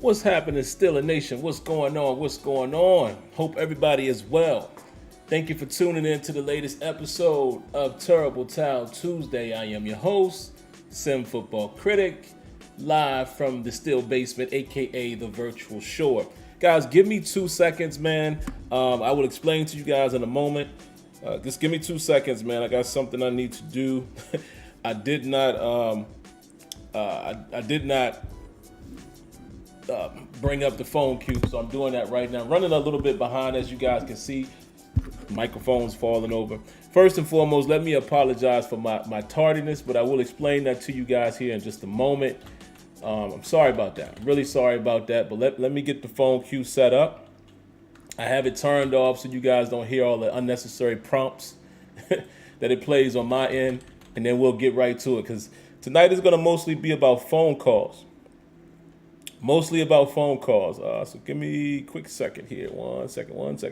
What's happening, SteelerNation? What's going on? What's going on? Hope everybody is well. Thank you for tuning in to the latest episode of Terrible Towel Tuesday. I am your host, SimFBallCritic, live from the Steel Basement, aka the Virtual Shore. Guys, give me 2 seconds, man. I will explain to you guys in a moment. Just give me 2 seconds, man. I got something I need to do. I did not bring up the phone queue, so I'm doing that right now. Running a little bit behind, as you guys can see. Microphone's falling over. First and foremost, let me apologize for my tardiness, but I will explain that to you guys here in just a moment. I'm sorry about that. I'm really sorry about that, but let me get the phone queue set up. I have it turned off so you guys don't hear all the unnecessary prompts that it plays on my end, and then we'll get right to it, because tonight is going to mostly be about phone calls. Mostly about phone calls. So give me a quick second here. One second. What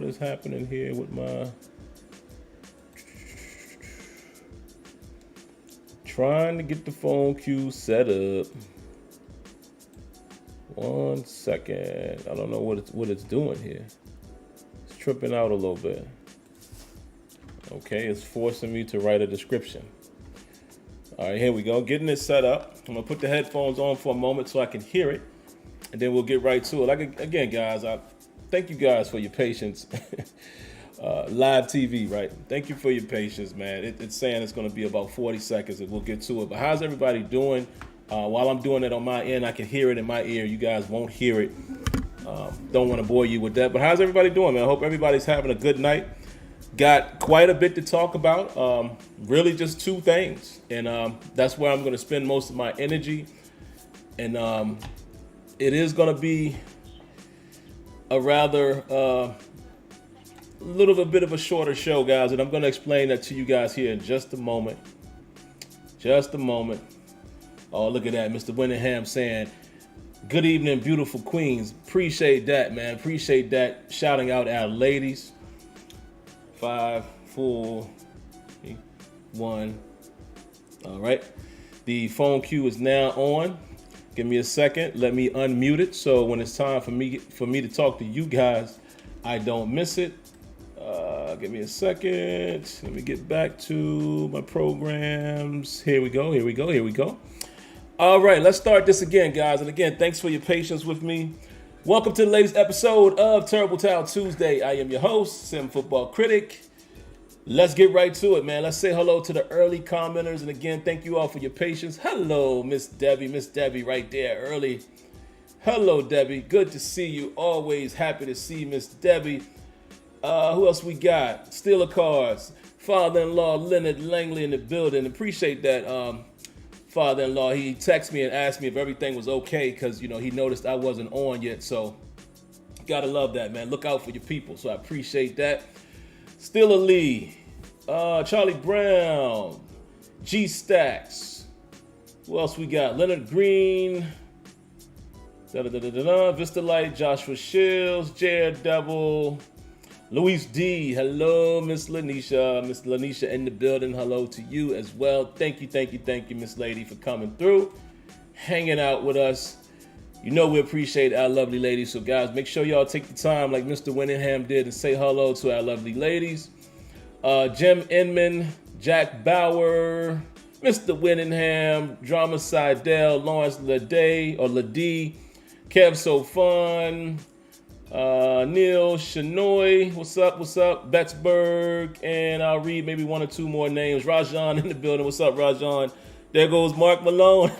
is happening here with my... Trying to get the phone queue set up. 1 second. I don't know what it's doing here. Tripping out a little bit. Okay, it's forcing me to write a description. All right, here we go. Getting it set up. I'm gonna put the headphones on for a moment so I can hear it, and then we'll get right to it. Again, guys, I thank you guys for your patience. Live TV, right? Thank you for your patience, man. It's saying it's gonna be about 40 seconds, and we'll get to it. But how's everybody doing? While I'm doing it on my end, I can hear it in my ear. You guys won't hear it. Don't want to bore you with that, but how's everybody doing, man? I hope everybody's having a good night. Got quite a bit to talk about. Really just two things, and that's where I'm going to spend most of my energy. And it is going to be a rather little bit of a shorter show, guys, and I'm going to explain that to you guys here in just a moment. Oh, look at that, Mr. Winningham saying, "Good evening, beautiful queens." Appreciate that, man. Appreciate that. Shouting out our ladies. 5, 4, 3, 1. All right. The phone queue is now on. Give me a second. Let me unmute it so when it's time for me to talk to you guys, I don't miss it. Give me a second. Let me get back to my programs. Here we go. All right, let's start this again, guys. And again, thanks for your patience with me. Welcome to the latest episode of Terrible Towel Tuesday. I am your host, SimFBallCritic. Let's get right to it, man. Let's say hello to the early commenters. And again, thank you all for your patience. Hello, Miss Debbie right there early. Hello, Debbie. Good to see you. Always happy to see Miss Debbie. Who else we got? Steeler Cards. Father-in-law Leonard Langley in the building. Appreciate that. Father-in-law, he texted me and asked me if everything was okay because, he noticed I wasn't on yet. So, gotta love that, man. Look out for your people. So, I appreciate that. Steeler Lee, Charlie Brown, G Stacks. Who else we got? Leonard Green, Vista Light, Joshua Shields, Jared Devil, Luis D. Hello, Miss Lanisha. Miss Lanisha in the building. Hello to you as well. Thank you, Miss Lady, for coming through, hanging out with us. We appreciate our lovely ladies. So, guys, make sure y'all take the time, like Mr. Winningham did, and say hello to our lovely ladies. Jim Inman, Jack Bauer, Mr. Winningham, Drama Seidel, Lawrence Ladee, Kev So Fun, Neil Shanoy, what's up? Bettsburg, and I'll read maybe one or two more names. Rajan in the building. What's up, Rajan? There goes Mark Malone.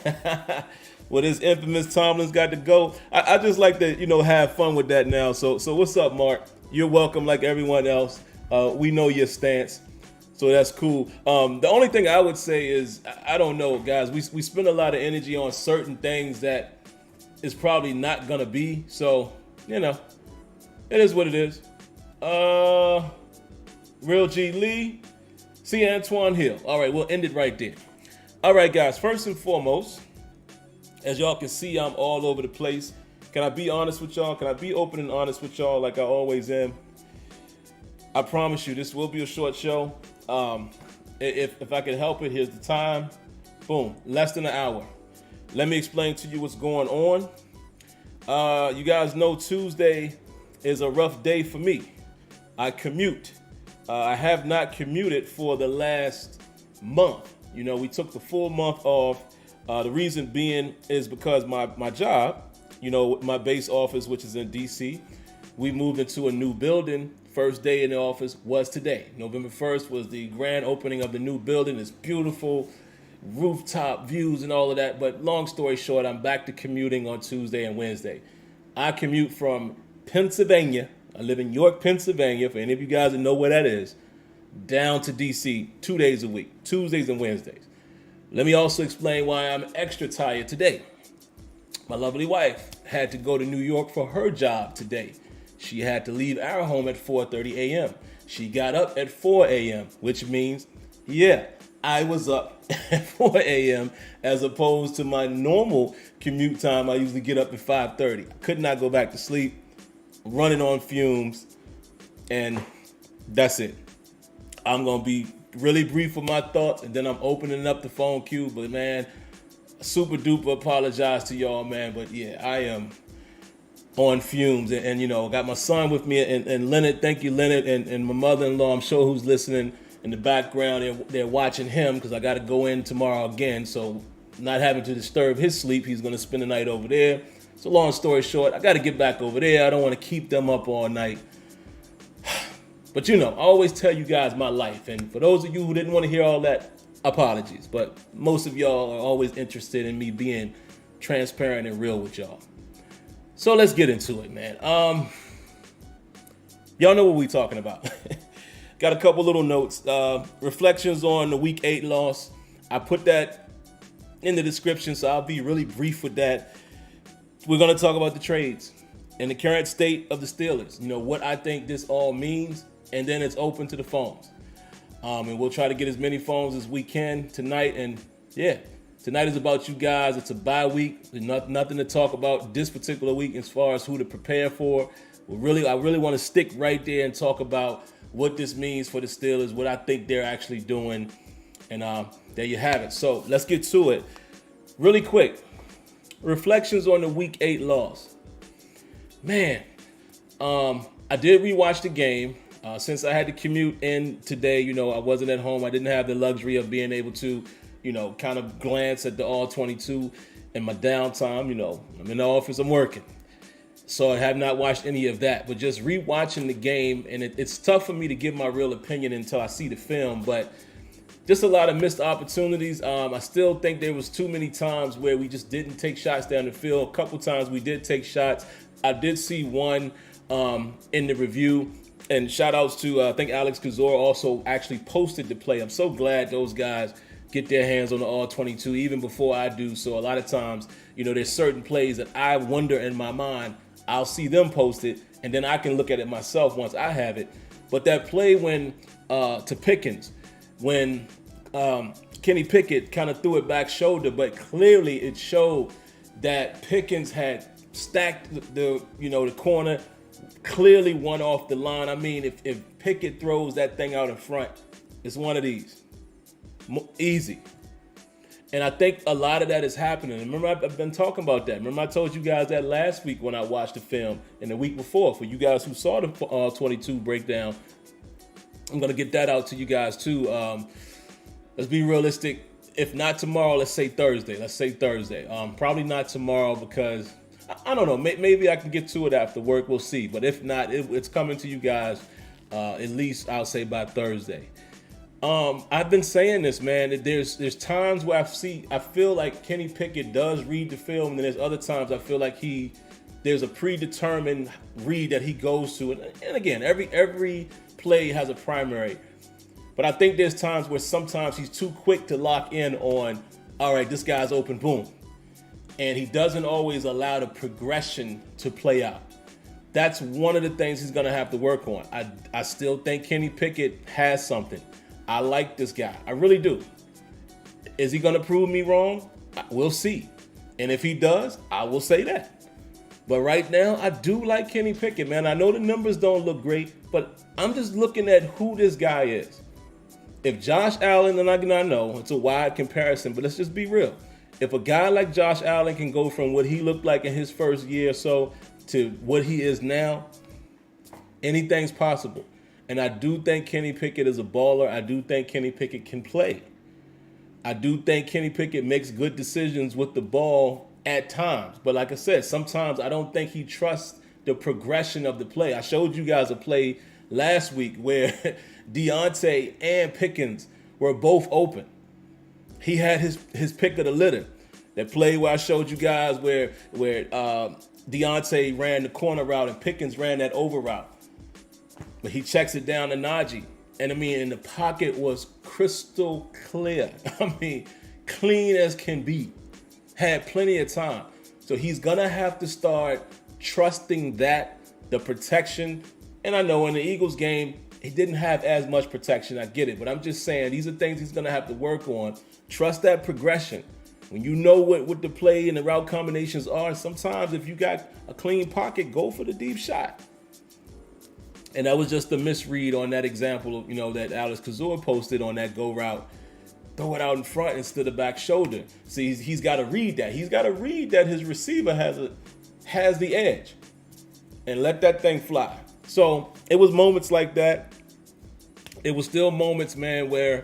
With his infamous Tomlin's got to go. I just like to, have fun with that now. So what's up, Mark? You're welcome like everyone else. We know your stance. So that's cool. The only thing I would say is, I don't know, guys. We spend a lot of energy on certain things that is probably not going to be. So, it is what it is. Real G Lee. See Antoine Hill. All right, we'll end it right there. All right, guys. First and foremost, as y'all can see, I'm all over the place. Can I be honest with y'all? Can I be open and honest with y'all like I always am? I promise you, this will be a short show. If I can help it, here's the time. Boom, less than an hour. Let me explain to you what's going on. You guys know Tuesday is a rough day for me. I commute. I have not commuted for the last month. You know, we took the full month off. The reason being is because my job, you know, my base office, which is in DC, we moved into a new building. First day in the office was today. November 1st was the grand opening of the new building. It's beautiful, rooftop views and all of that. But long story short, I'm back to commuting on Tuesday and Wednesday. I commute from Pennsylvania. I live in York, Pennsylvania, for any of you guys that know where that is, down to DC 2 days a week, Tuesdays and Wednesdays. Let me also explain why I'm extra tired today. My lovely wife had to go to New York for her job today. She had to leave our home at 4:30 a.m. She got up at 4 a.m., which means, yeah, I was up at 4 a.m. as opposed to my normal commute time. I usually get up at 5:30. I could not go back to sleep, running on fumes, and that's it. I'm going to be really brief with my thoughts, and then I'm opening up the phone queue. But, man, super duper apologize to y'all, man. But, yeah, I am on fumes, and you know, got my son with me, and Leonard, thank you, Leonard, and my mother-in-law, I'm sure, who's listening in the background. They're watching him because I got to go in tomorrow again, so not having to disturb his sleep, he's going to spend the night over there. So long story short, I got to get back over there. I don't want to keep them up all night. But you know, I always tell you guys my life, and for those of you who didn't want to hear all that, apologies. But most of y'all are always interested in me being transparent and real with y'all. So let's get into it, man. Y'all know what we talking about. Got a couple little notes. Reflections on the Week 8 loss. I put that in the description, so I'll be really brief with that. We're going to talk about the trades and the current state of the Steelers. You know, what I think this all means, and then it's open to the phones. And we'll try to get as many phones as we can tonight. And, yeah. Tonight is about you guys. It's a bye week. There's nothing to talk about this particular week as far as who to prepare for. I really want to stick right there and talk about what this means for the Steelers, what I think they're actually doing. And there you have it. So let's get to it. Really quick. Reflections on the Week 8 loss. Man, I did rewatch the game. Since I had to commute in today, you know, I wasn't at home. I didn't have the luxury of being able to, you know, kind of glance at the All-22 in my downtime. You know, I'm in the office, I'm working. So I have not watched any of that. But just rewatching the game, and it's tough for me to give my real opinion until I see the film. But just a lot of missed opportunities. I still think there was too many times where we just didn't take shots down the field. A couple times we did take shots. I did see one in the review. And shout outs to, I think Alex Kazor also actually posted the play. I'm so glad those guys get their hands on the All-22 even before I do. So a lot of times, you know, there's certain plays that I wonder in my mind, I'll see them post it, and then I can look at it myself once I have it. But that play when to Pickens, when Kenny Pickett kind of threw it back shoulder, but clearly it showed that Pickens had stacked the corner, clearly one off the line. I mean, if Pickett throws that thing out in front, it's one of these. Easy. And I think a lot of that is happening. Remember, I've been talking about that. Remember, I told you guys that last week when I watched the film, and the week before. For you guys who saw the 22 breakdown, I'm going to get that out to you guys too. Let's be realistic. If not tomorrow, let's say Thursday. Probably not tomorrow because, I don't know, maybe I can get to it after work. We'll see. But if not, it's coming to you guys at least, I'll say, by Thursday. I've been saying this, man, that there's times where I feel like Kenny Pickett does read the film, and then there's other times I feel like there's a predetermined read that he goes to. And again, every play has a primary. But I think there's times where sometimes he's too quick to lock in on, all right, this guy's open, boom. And he doesn't always allow the progression to play out. That's one of the things he's going to have to work on. I still think Kenny Pickett has something. I like this guy. I really do. Is he going to prove me wrong? We'll see. And if he does, I will say that. But right now, I do like Kenny Pickett, man. I know the numbers don't look great, but I'm just looking at who this guy is. If Josh Allen, and I know it's a wide comparison, but let's just be real. If a guy like Josh Allen can go from what he looked like in his first year or so to what he is now, anything's possible. And I do think Kenny Pickett is a baller. I do think Kenny Pickett can play. I do think Kenny Pickett makes good decisions with the ball at times. But like I said, sometimes I don't think he trusts the progression of the play. I showed you guys a play last week where Deontay and Pickens were both open. He had his pick of the litter. That play where I showed you guys where Deontay ran the corner route and Pickens ran that over route. But he checks it down to Najee. And the pocket was crystal clear. Clean as can be. Had plenty of time. So he's going to have to start trusting that, the protection. And I know in the Eagles game, he didn't have as much protection. I get it. But I'm just saying, these are things he's going to have to work on. Trust that progression. When you know what the play and the route combinations are, sometimes if you got a clean pocket, go for the deep shot. And that was just a misread on that example, that Alex Kazor posted on that go route. Throw it out in front instead of back shoulder. See, he's got to read that. He's got to read that his receiver has the edge and let that thing fly. So it was moments like that. It was still moments, man, where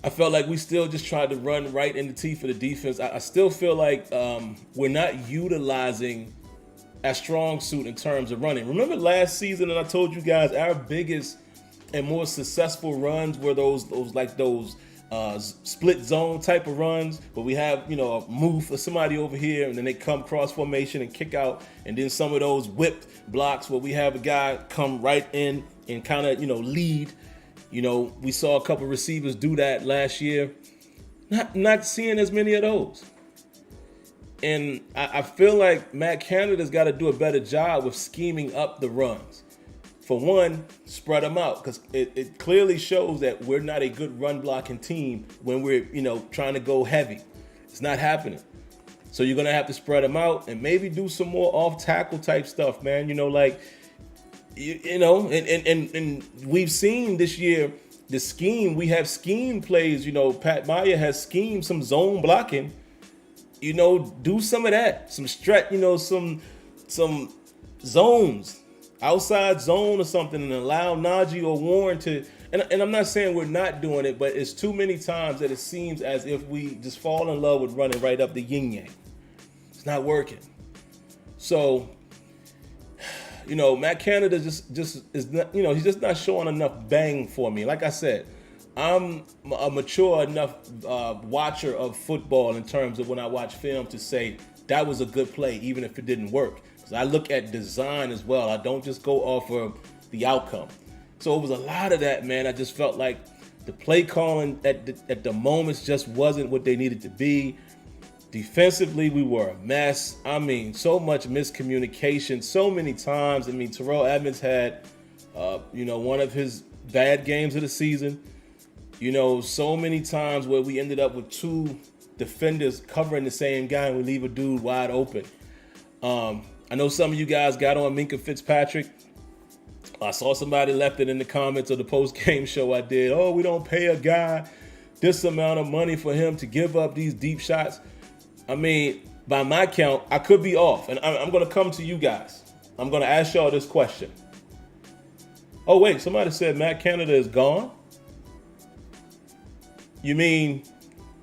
I felt like we still just tried to run right in the teeth of the defense. I still feel like we're not utilizing a strong suit in terms of running. Remember last season, and I told you guys our biggest and more successful runs were those split zone type of runs where we have a move for somebody over here and then they come cross formation and kick out, and then some of those whipped blocks where we have a guy come right in and kind of lead. We saw a couple receivers do that last year. Not seeing as many of those. And I feel like Matt Canada's got to do a better job with scheming up the runs. For one, spread them out, because it clearly shows that we're not a good run blocking team when we're trying to go heavy. It's not happening. So you're gonna have to spread them out and maybe do some more off tackle type stuff, man. And we've seen this year the scheme. We have scheme plays. Pat Meyer has schemed some zone blocking. Do some of that, some stretch, some zones, outside zone or something, and allow Najee or Warren to. And I'm not saying we're not doing it, but it's too many times that it seems as if we just fall in love with running right up the yin yang. It's not working. So, Matt Canada just is not, he's just not showing enough bang for me. Like I said, I'm a mature enough watcher of football in terms of when I watch film to say that was a good play, even if it didn't work. Because I look at design as well. I don't just go off of the outcome. So it was a lot of that, man. I just felt like the play calling at the moments just wasn't what they needed to be. Defensively, we were a mess. So much miscommunication so many times. Terrell Edmonds had, one of his bad games of the season. So many times where we ended up with two defenders covering the same guy and we leave a dude wide open. I know some of you guys got on Minkah Fitzpatrick. I saw somebody left it in the comments of the post-game show I did. Oh, we don't pay a guy this amount of money for him to give up these deep shots. By my count, I could be off. And I'm going to come to you guys. I'm going to ask y'all this question. Oh, wait, somebody said Matt Canada is gone? You mean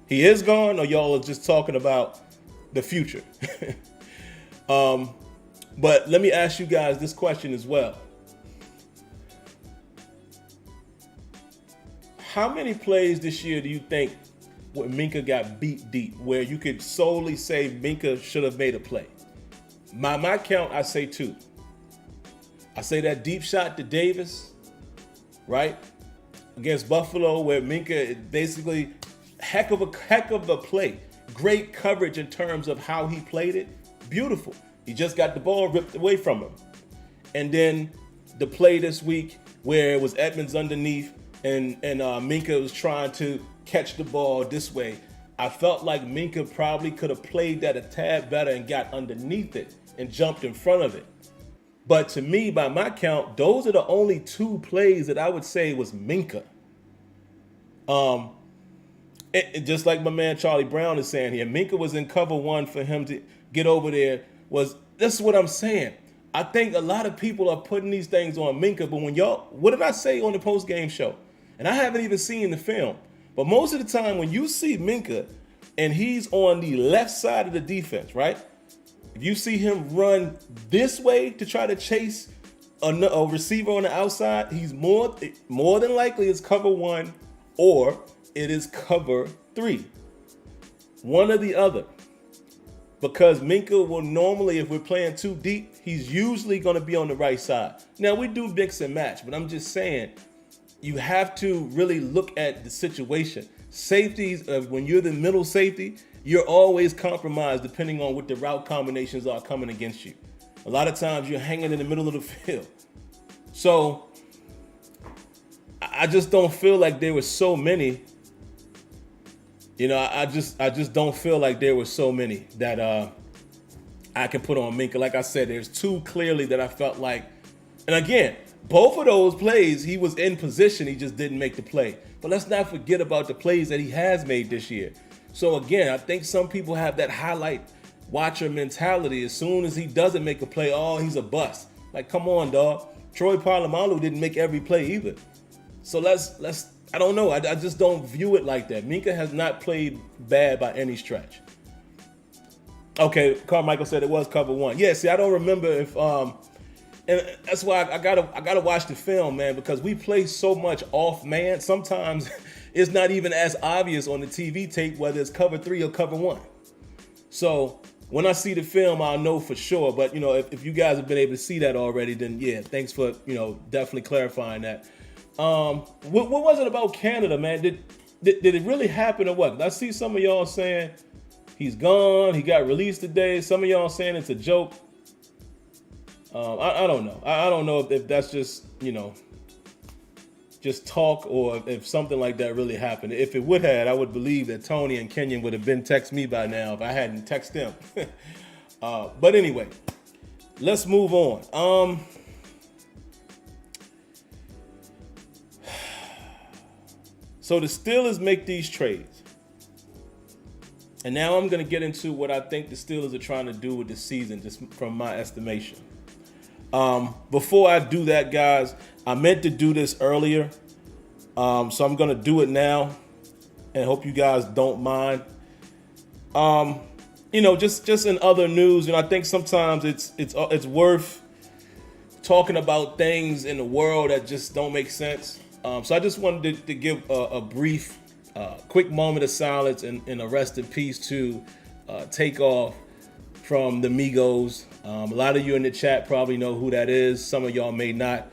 he is gone, or y'all are just talking about the future? But let me ask you guys this question as well. How many plays this year do you think when Minkah got beat deep, where you could solely say Minkah should have made a play? My count, I say 2. I say that deep shot to Davis, right? Against Buffalo, where Minkah basically heck of a play. Great coverage in terms of how he played it. Beautiful. He just got the ball ripped away from him. And then the play this week where it was Edmonds underneath and Minkah was trying to catch the ball this way. I felt like Minkah probably could have played that a tad better and got underneath it and jumped in front of it. But to me, by my count, those are the only two plays that I would say was Minka. Just like my man Charlie Brown is saying here, Minka was in cover one for him to get over there. This is what I'm saying. I think a lot of people are putting these things on Minka, but what did I say on the post-game show? And I haven't even seen the film. But most of the time when you see Minka and he's on the left side of the defense, right? If you see him run this way to try to chase a receiver on the outside, he's more than likely it's cover one or it is cover three. One or the other. Because Minka will normally, if we're playing too deep, he's usually going to be on the right side. Now, we do mix and match, but I'm just saying, you have to really look at the situation. Safeties, when you're the middle safety, you're always compromised depending on what the route combinations are coming against you. A lot of times you're hanging in the middle of the field. So I just don't feel like there were so many. I just don't feel like there were so many that I can put on Minka. Like I said, there's two clearly that I felt like, and again, both of those plays, he was in position, he just didn't make the play. But let's not forget about the plays that he has made this year. So again, I think some people have that highlight watcher mentality. As soon as he doesn't make a play, oh, he's a bust. Like, come on, dog. Troy Polamalu didn't make every play either. So let's I don't know. I just don't view it like that. Minka has not played bad by any stretch. Okay, Carmichael said it was cover one. Yeah, see, I don't remember if and that's why I gotta watch the film, man, because we play so much off man. Sometimes it's not even as obvious on the TV tape whether it's cover three or cover one. So when I see the film, I'll know for sure. But if you guys have been able to see that already, then yeah, thanks for definitely clarifying that. What was it about Canada, man? Did it really happen or what? I see some of y'all saying he's gone, he got released today. Some of y'all saying it's a joke. I don't know. I don't know if that's just just talk or if something like that really happened. If it would have, I would believe that Tony and Kenyon would have been texting me by now if I hadn't texted them. But anyway, let's move on. So the Steelers make these trades. And now I'm going to get into what I think the Steelers are trying to do with the season, just from my estimation. Before I do that, guys, I meant to do this earlier. So I'm going to do it now and hope you guys don't mind. Just in other news, I think sometimes it's worth talking about things in the world that just don't make sense. So I just wanted to give a brief, quick moment of silence and a rest in peace to Takeoff from the Migos. A lot of you in the chat probably know who that is. Some of y'all may not.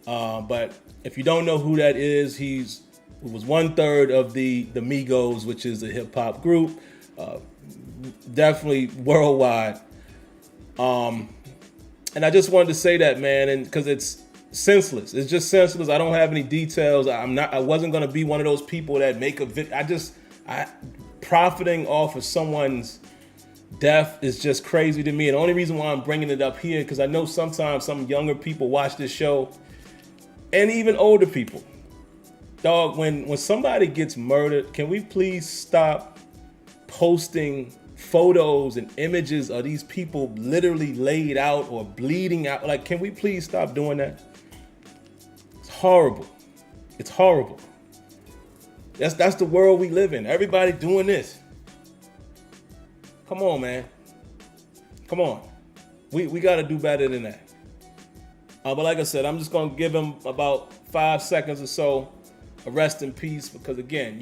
But if you don't know who that is, he was 1/3 of the Migos, which is a hip hop group, definitely worldwide. And I just wanted to say that, man, and because it's senseless. It's just senseless. I don't have any details. I wasn't going to be one of those people that make profiting off of someone's death is just crazy to me. And the only reason why I'm bringing it up here, because I know sometimes some younger people watch this show and even older people. Dog, when somebody gets murdered, can we please stop posting photos and images of these people literally laid out or bleeding out? Like, can we please stop doing that? It's horrible. It's horrible. That's the world we live in. Everybody doing this. Come on, man. Come on. We got to do better than that. But like I said, I'm just going to give him about 5 seconds or so a rest in peace because, again,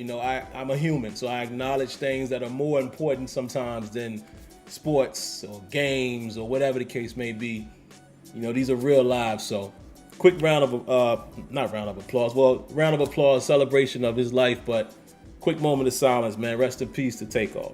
I'm a human, so I acknowledge things that are more important sometimes than sports or games or whatever the case may be. These are real lives, so quick round of applause, celebration of his life, but quick moment of silence, man. Rest in peace to Takeoff.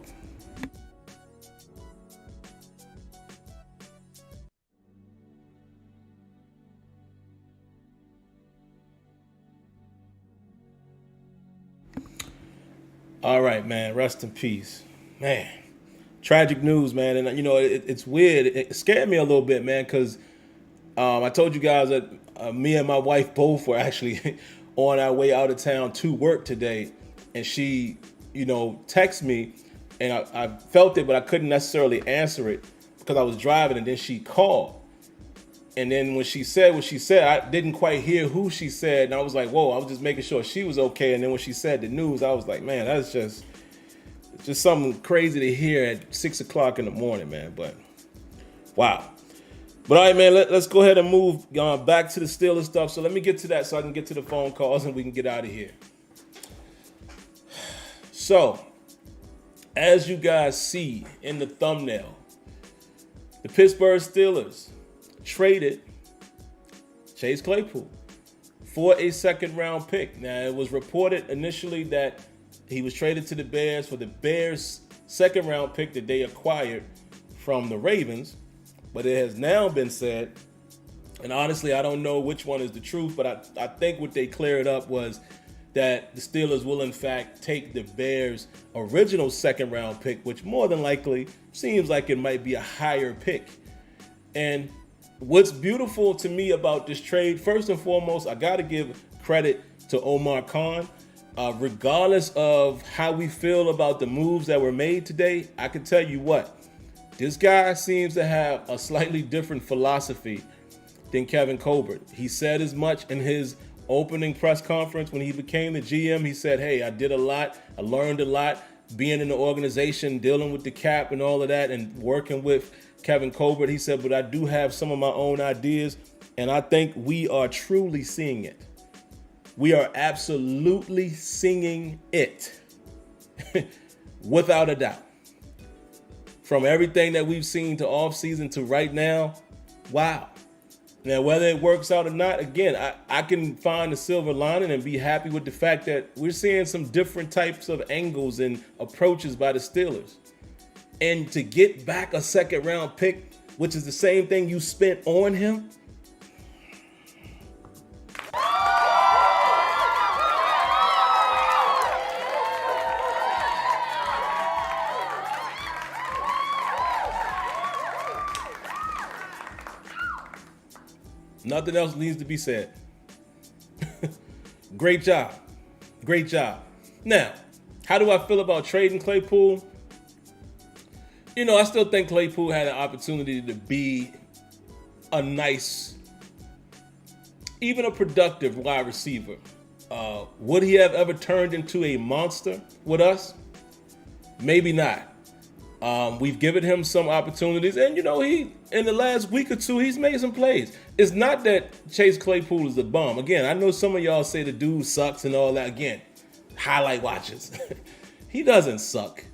All right, man. Rest in peace. Man, Tragic news, man. And, it's weird. It scared me a little bit, man, because I told you guys that me and my wife both were actually on our way out of town to work today. And she, texted me, and I felt it, but I couldn't necessarily answer it because I was driving. And then she called. And then when she said what she said, I didn't quite hear who she said. And I was like, whoa, I was just making sure she was okay. And then when she said the news, I was like, man, that's just something crazy to hear at 6 o'clock in the morning, man. But wow. But all right, man, let's go ahead and move back to the Steelers stuff. So let me get to that so I can get to the phone calls and we can get out of here. So, as you guys see in the thumbnail, the Pittsburgh Steelers traded Chase Claypool for a second-round pick. Now, it was reported initially that he was traded to the Bears for the Bears' second-round pick that they acquired from the Ravens. But it has now been said, and honestly, I don't know which one is the truth, but I think what they cleared up was that the Steelers will, in fact, take the Bears' original second-round pick, which more than likely seems like it might be a higher pick. And what's beautiful to me about this trade, first and foremost, I got to give credit to Omar Khan. Regardless of how we feel about the moves that were made today, I can tell you what, this guy seems to have a slightly different philosophy than Kevin Colbert. He said as much in his opening press conference when he became the GM. He said, hey, I did a lot. I learned a lot being in the organization, dealing with the cap and all of that, and working with Kevin Colbert. He said, but I do have some of my own ideas, and I think we are truly seeing it. We are absolutely seeing it without a doubt. From everything that we've seen to offseason to right now, wow. Now, whether it works out or not, again, I can find the silver lining and be happy with the fact that we're seeing some different types of angles and approaches by the Steelers. And to get back a second-round pick, which is the same thing you spent on him, nothing else needs to be said. Great job. Great job. Now, how do I feel about trading Claypool? I still think Claypool had an opportunity to be a nice, even a productive wide receiver. Would he have ever turned into a monster with us? Maybe not. We've given him some opportunities, and he in the last week or two he's made some plays. It's not that Chase Claypool is a bum. Again, I know some of y'all say the dude sucks and all that. Again, highlight watches. He doesn't suck.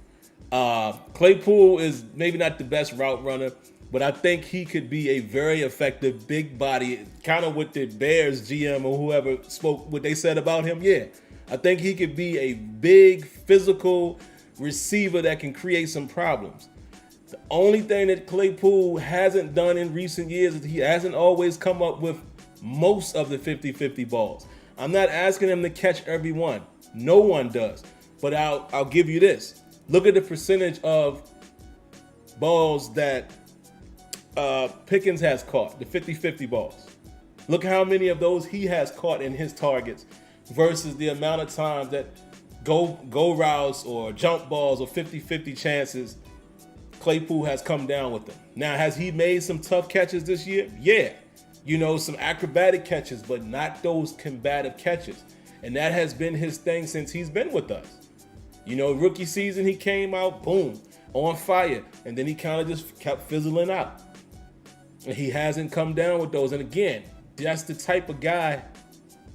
Claypool is maybe not the best route runner, but I think he could be a very effective big body, kind of what the Bears GM or whoever spoke what they said about him. Yeah, I think he could be a big physical receiver that can create some problems. The only thing that Claypool hasn't done in recent years is he hasn't always come up with most of the 50-50 balls. I'm not asking him to catch every one. No one does. But I'll give you this. Look at the percentage of balls that Pickens has caught, the 50-50 balls. Look how many of those he has caught in his targets versus the amount of times that go routes or jump balls or 50-50 chances Claypool has come down with them. Now, has he made some tough catches this year? Yeah. Some acrobatic catches, but not those combative catches. And that has been his thing since he's been with us. Rookie season, he came out, boom, on fire. And then he kind of just kept fizzling out. And he hasn't come down with those. And again, that's the type of guy,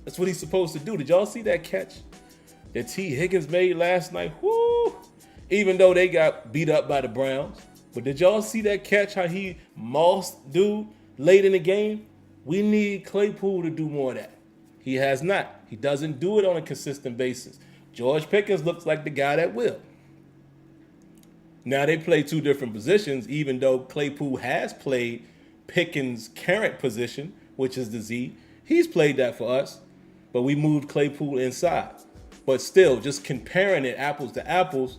that's what he's supposed to do. Did y'all see that catch that T. Higgins made last night? Whoo! Even though they got beat up by the Browns. But did y'all see that catch, how he mossed dude late in the game? We need Claypool to do more of that. He has not. He doesn't do it on a consistent basis. George Pickens looks like the guy that will. Now, they play two different positions, even though Claypool has played Pickens' current position, which is the Z. He's played that for us, but we moved Claypool inside. But still, just comparing it apples to apples,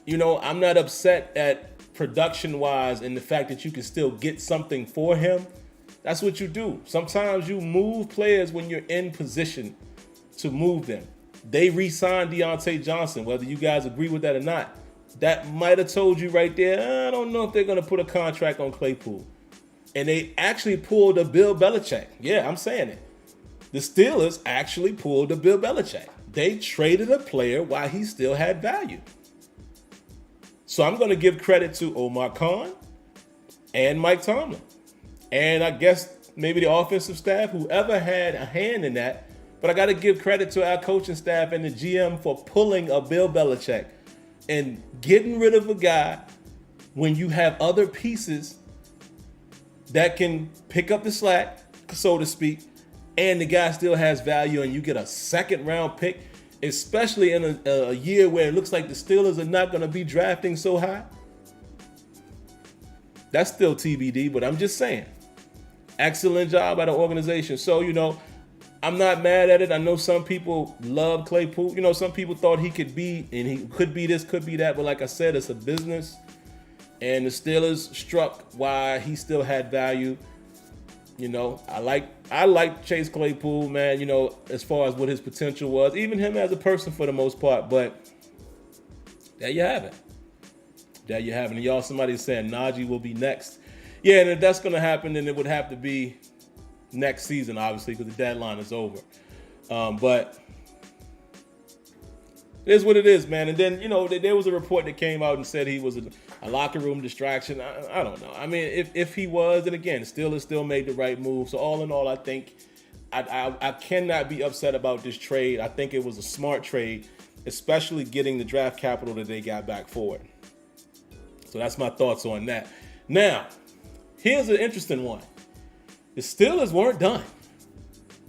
I'm not upset at production-wise and the fact that you can still get something for him. That's what you do. Sometimes you move players when you're in position to move them. They re-signed Deontay Johnson, whether you guys agree with that or not. That might have told you right there, I don't know if they're going to put a contract on Claypool. And they actually pulled a Bill Belichick. Yeah, I'm saying it. The Steelers actually pulled a Bill Belichick. They traded a player while he still had value. So I'm going to give credit to Omar Khan and Mike Tomlin. And I guess maybe the offensive staff, whoever had a hand in that. But I got to give credit to our coaching staff and the GM for pulling a Bill Belichick and getting rid of a guy when you have other pieces that can pick up the slack, so to speak, and the guy still has value, and you get a second-round pick, especially in a year where it looks like the Steelers are not going to be drafting so high. That's still TBD, but I'm just saying. Excellent job by the organization. So, I'm not mad at it. I know some people love Claypool. Some people thought he could be, and he could be this, could be that. But like I said, it's a business. And the Steelers struck while he still had value. I like Chase Claypool, man, as far as what his potential was. Even him as a person for the most part. But there you have it. And y'all, somebody's saying Najee will be next. Yeah, and if that's going to happen, then it would have to be next season, obviously, because the deadline is over. But it is what it is, man. And then, there was a report that came out and said he was a locker room distraction. I don't know. I mean, if he was, then again, Steelers still made the right move. So all in all, I think I cannot be upset about this trade. I think it was a smart trade, especially getting the draft capital that they got back for it. So that's my thoughts on that. Now, here's an interesting one. The Steelers weren't done.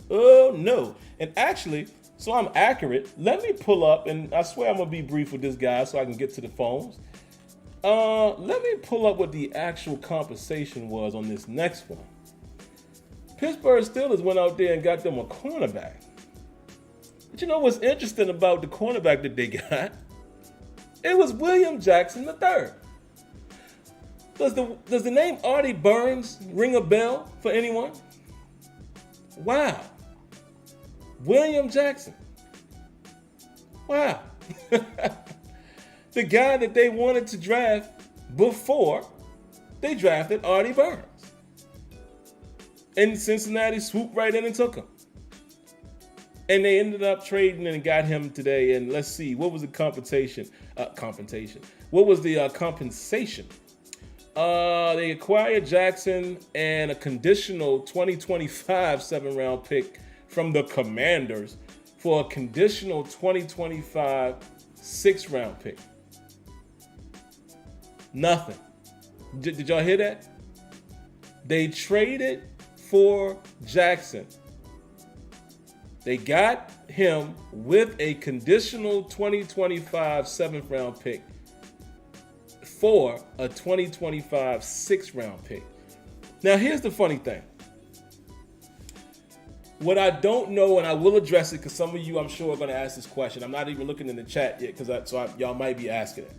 Oh, no. And actually, so I'm accurate. Let me pull up, and I swear I'm going to be brief with this guy so I can get to the phones. Let me pull up what the actual compensation was on this next one. Pittsburgh Steelers went out there and got them a cornerback. But you know what's interesting about the cornerback that they got? It was William Jackson III. Does the name Artie Burns ring a bell for anyone? Wow. William Jackson. Wow. The guy that they wanted to draft before they drafted Artie Burns. And Cincinnati swooped right in and took him. And they ended up trading and got him today. And let's see, what was the compensation? What was the compensation? They acquired Jackson and a conditional 2025 7-round pick from the Commanders for a conditional 2025 6-round pick. Nothing. Did y'all hear that? They traded for Jackson. They got him with a conditional 2025 7th-round pick for a 2025 6th-round pick. Now, here's the funny thing. What I don't know, and I will address it because some of you, I'm sure, are going to ask this question. I'm not even looking in the chat yet because y'all might be asking it.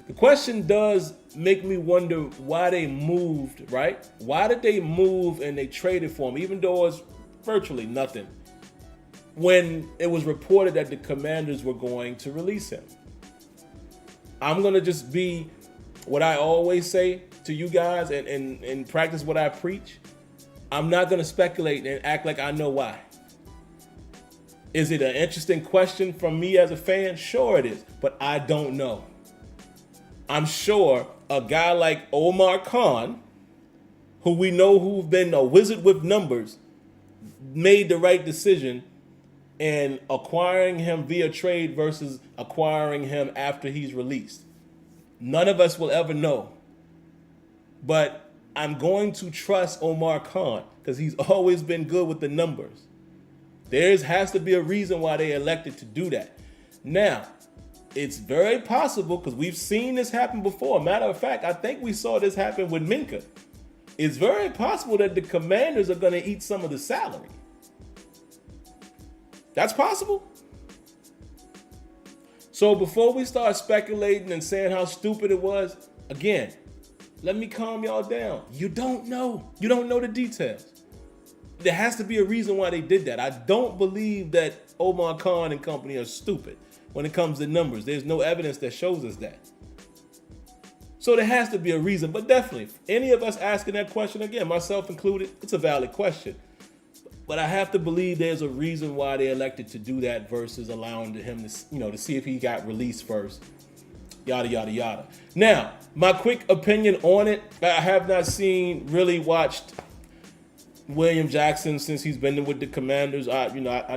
The question does make me wonder why they moved, right? Why did they move and they traded for him, even though it's virtually nothing, when it was reported that the Commanders were going to release him? I'm going to just be what I always say to you guys and practice what I preach. I'm not going to speculate and act like I know why. Is it an interesting question from me as a fan? Sure it is, but I don't know. I'm sure a guy like Omar Khan, who we know who's been a wizard with numbers, made the right decision in acquiring him via trade versus acquiring him after he's released. None of us will ever know. But I'm going to trust Omar Khan because he's always been good with the numbers. There has to be a reason why they elected to do that. Now, it's very possible because we've seen this happen before. Matter of fact, I think we saw this happen with Minka. It's very possible that the Commanders are going to eat some of the salary. That's possible. So before we start speculating and saying how stupid it was, again, let me calm y'all down. You don't know. You don't know the details. There has to be a reason why they did that. I don't believe that Omar Khan and company are stupid when it comes to numbers. There's no evidence that shows us that. So there has to be a reason. But definitely, any of us asking that question, again, myself included, it's a valid question. But I have to believe there's a reason why they elected to do that versus allowing him to, to see if he got released first. Yada, yada, yada. Now, my quick opinion on it, I have not watched William Jackson since he's been with the Commanders. I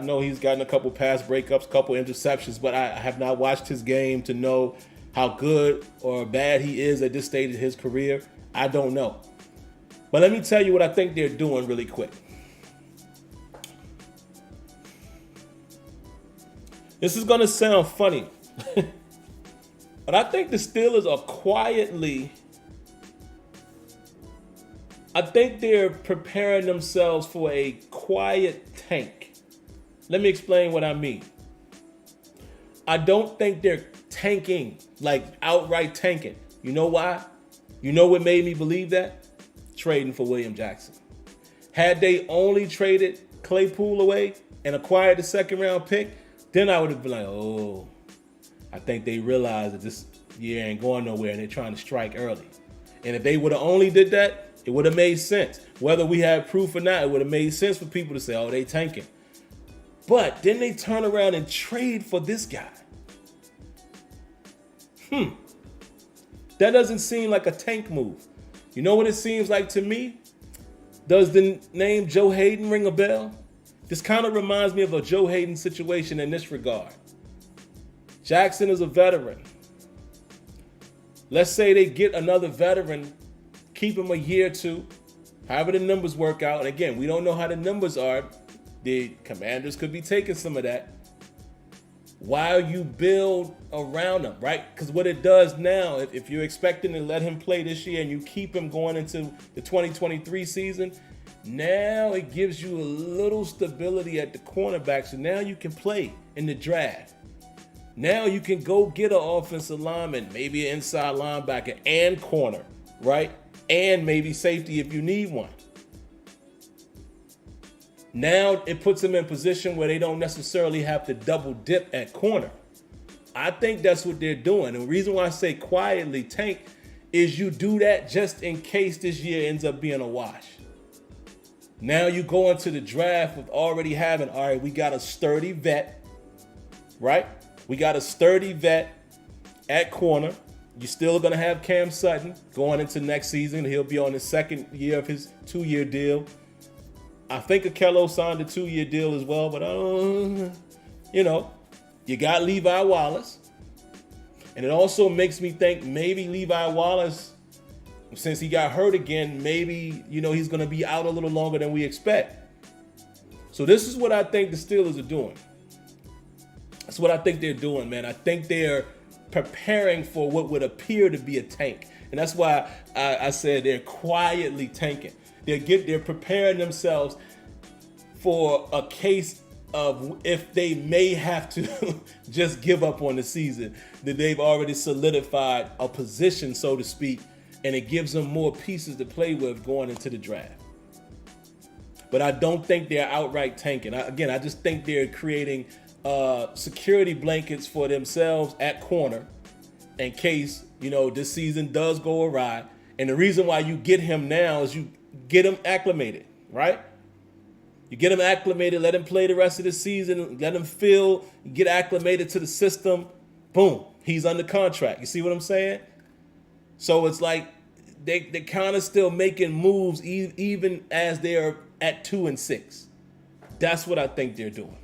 know he's gotten a couple pass breakups, couple interceptions, but I have not watched his game to know how good or bad he is at this stage of his career. I don't know. But let me tell you what I think they're doing really quick. This is going to sound funny, but I think the Steelers are they're preparing themselves for a quiet tank. Let me explain what I mean. I don't think they're tanking, like outright tanking. You know why? You know what made me believe that? Trading for William Jackson. Had they only traded Claypool away and acquired the second round pick, then I would have been like, oh, I think they realize that this year ain't going nowhere and they're trying to strike early. And if they would have only did that, it would have made sense. Whether we had proof or not, it would have made sense for people to say, oh, they tanking. But then they turn around and trade for this guy. That doesn't seem like a tank move. You know what it seems like to me? Does the name Joe Hayden ring a bell? This kind of reminds me of a Joe Hayden situation in this regard. Jackson is a veteran. Let's say they get another veteran, keep him a year or two, however the numbers work out. And again, we don't know how the numbers are. The Commanders could be taking some of that while you build around him, right? Because what it does now, if you're expecting to let him play this year and you keep him going into the 2023 season, now it gives you a little stability at the cornerback. So now you can play in the draft. Now you can go get an offensive lineman, maybe an inside linebacker and corner, right? And maybe safety if you need one. Now it puts them in position where they don't necessarily have to double dip at corner. I think that's what they're doing. And the reason why I say quietly tank is you do that just in case this year ends up being a wash. Now you go into the draft with already having, all right, we got a sturdy vet, right? We got a sturdy vet at corner. You're still going to have Cam Sutton going into next season. He'll be on his second year of his 2-year deal. I think Akello signed a 2-year deal as well, but you got Levi Wallace. And it also makes me think maybe Levi Wallace, since he got hurt again, maybe, he's going to be out a little longer than we expect. So this is what I think the Steelers are doing. That's what I think they're doing, man. I think they're preparing for what would appear to be a tank. And that's why I said they're quietly tanking. They're preparing themselves for a case of if they may have to just give up on the season, that they've already solidified a position, so to speak, and it gives them more pieces to play with going into the draft. But I don't think they're outright tanking. I just think they're creating security blankets for themselves at corner in case, this season does go awry. And the reason why you get him now is you get him acclimated, right? You get him acclimated, let him play the rest of the season, let him get acclimated to the system. Boom, he's under contract. You see what I'm saying? So it's like they're kind of still making moves even as they're at 2-6. That's what I think they're doing.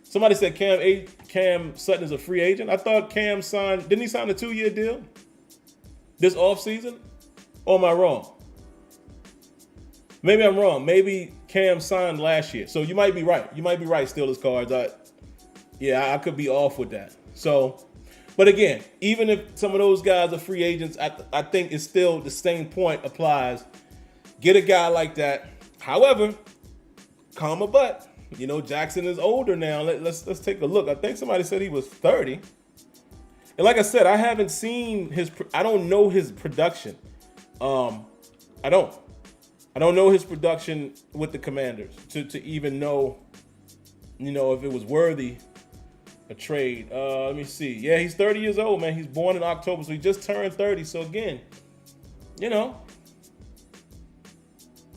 Somebody said Cam Sutton is a free agent. I thought Cam didn't he sign a 2-year deal this offseason? Or am I wrong? Maybe I'm wrong. Maybe Cam signed last year. So you might be right. You might be right, Steelers cards. I could be off with that. So, but again, even if some of those guys are free agents, I think it's still the same point applies. Get a guy like that. However, comma but, Jackson is older now. Let's take a look. I think somebody said he was 30. And like I said, I haven't seen I don't know his production. I don't know his production with the Commanders to even know, if it was worthy a trade. Let me see. Yeah, he's 30 years old, man. He's born in October, so he just turned 30. So again,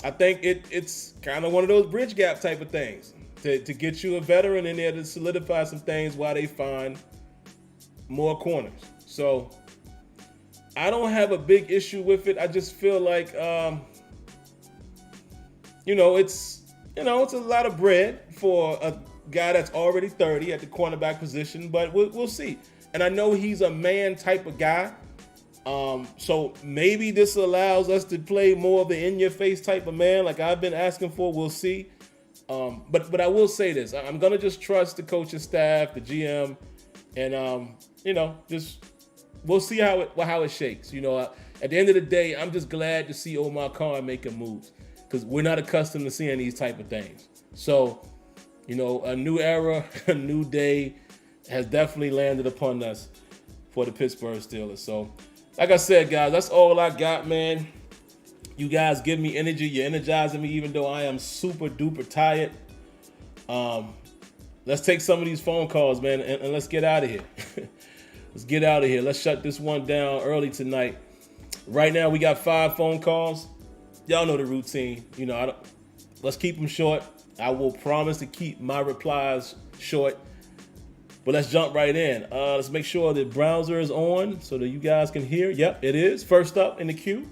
I think it's kind of one of those bridge gap type of things to get you a veteran in there to solidify some things while they find more corners. So I don't have a big issue with it. I just feel like, it's a lot of bread for a guy that's already 30 at the cornerback position, but we'll see. And I know he's a man type of guy. So maybe this allows us to play more of the in-your-face type of man like I've been asking for. We'll see. But I will say this. I'm going to just trust the coaching staff, the GM, and, just we'll see how it shakes. At the end of the day, I'm just glad to see Omar Khan making moves because we're not accustomed to seeing these type of things. So, a new era, a new day has definitely landed upon us for the Pittsburgh Steelers. So, like I said, guys, that's all I got, man. You guys give me energy. You're energizing me even though I am super duper tired. Let's take some of these phone calls, man, and let's get out of here. Let's get out of here. Let's shut this one down early tonight. Right now, we got 5 phone calls. Y'all know the routine. Let's keep them short. I will promise to keep my replies short. But let's jump right in. Let's make sure the browser is on so that you guys can hear. Yep, it is. First up in the queue,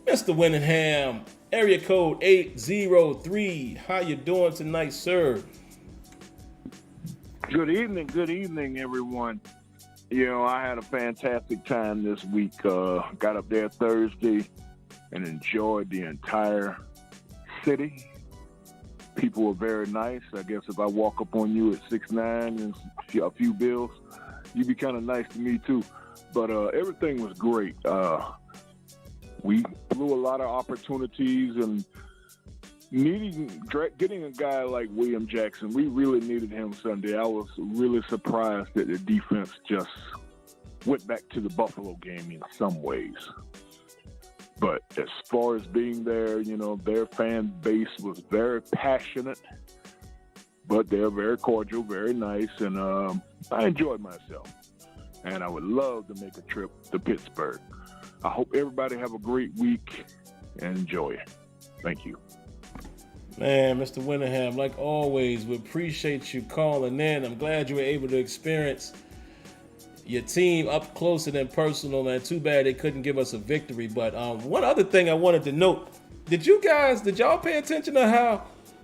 Mr. Winningham, area code 803. How you doing tonight, sir? Good evening, everyone. I had a fantastic time this week. Got up there Thursday and enjoyed the entire city. People were very nice. I guess if I walk up on you at 6'9" and a few bills, you'd be kind of nice to me too. But everything was great. We blew a lot of opportunities and getting a guy like William Jackson. We really needed him Sunday. I was really surprised that the defense just went back to the Buffalo game in some ways. But as far as being there, their fan base was very passionate, but they're very cordial, very nice, and I enjoyed myself. And I would love to make a trip to Pittsburgh. I hope everybody have a great week and enjoy it. Thank you. Man, Mr. Winningham, like always, we appreciate you calling in. I'm glad you were able to experience your team up close and personal, man. Too bad they couldn't give us a victory. But one other thing I wanted to note, did y'all pay attention to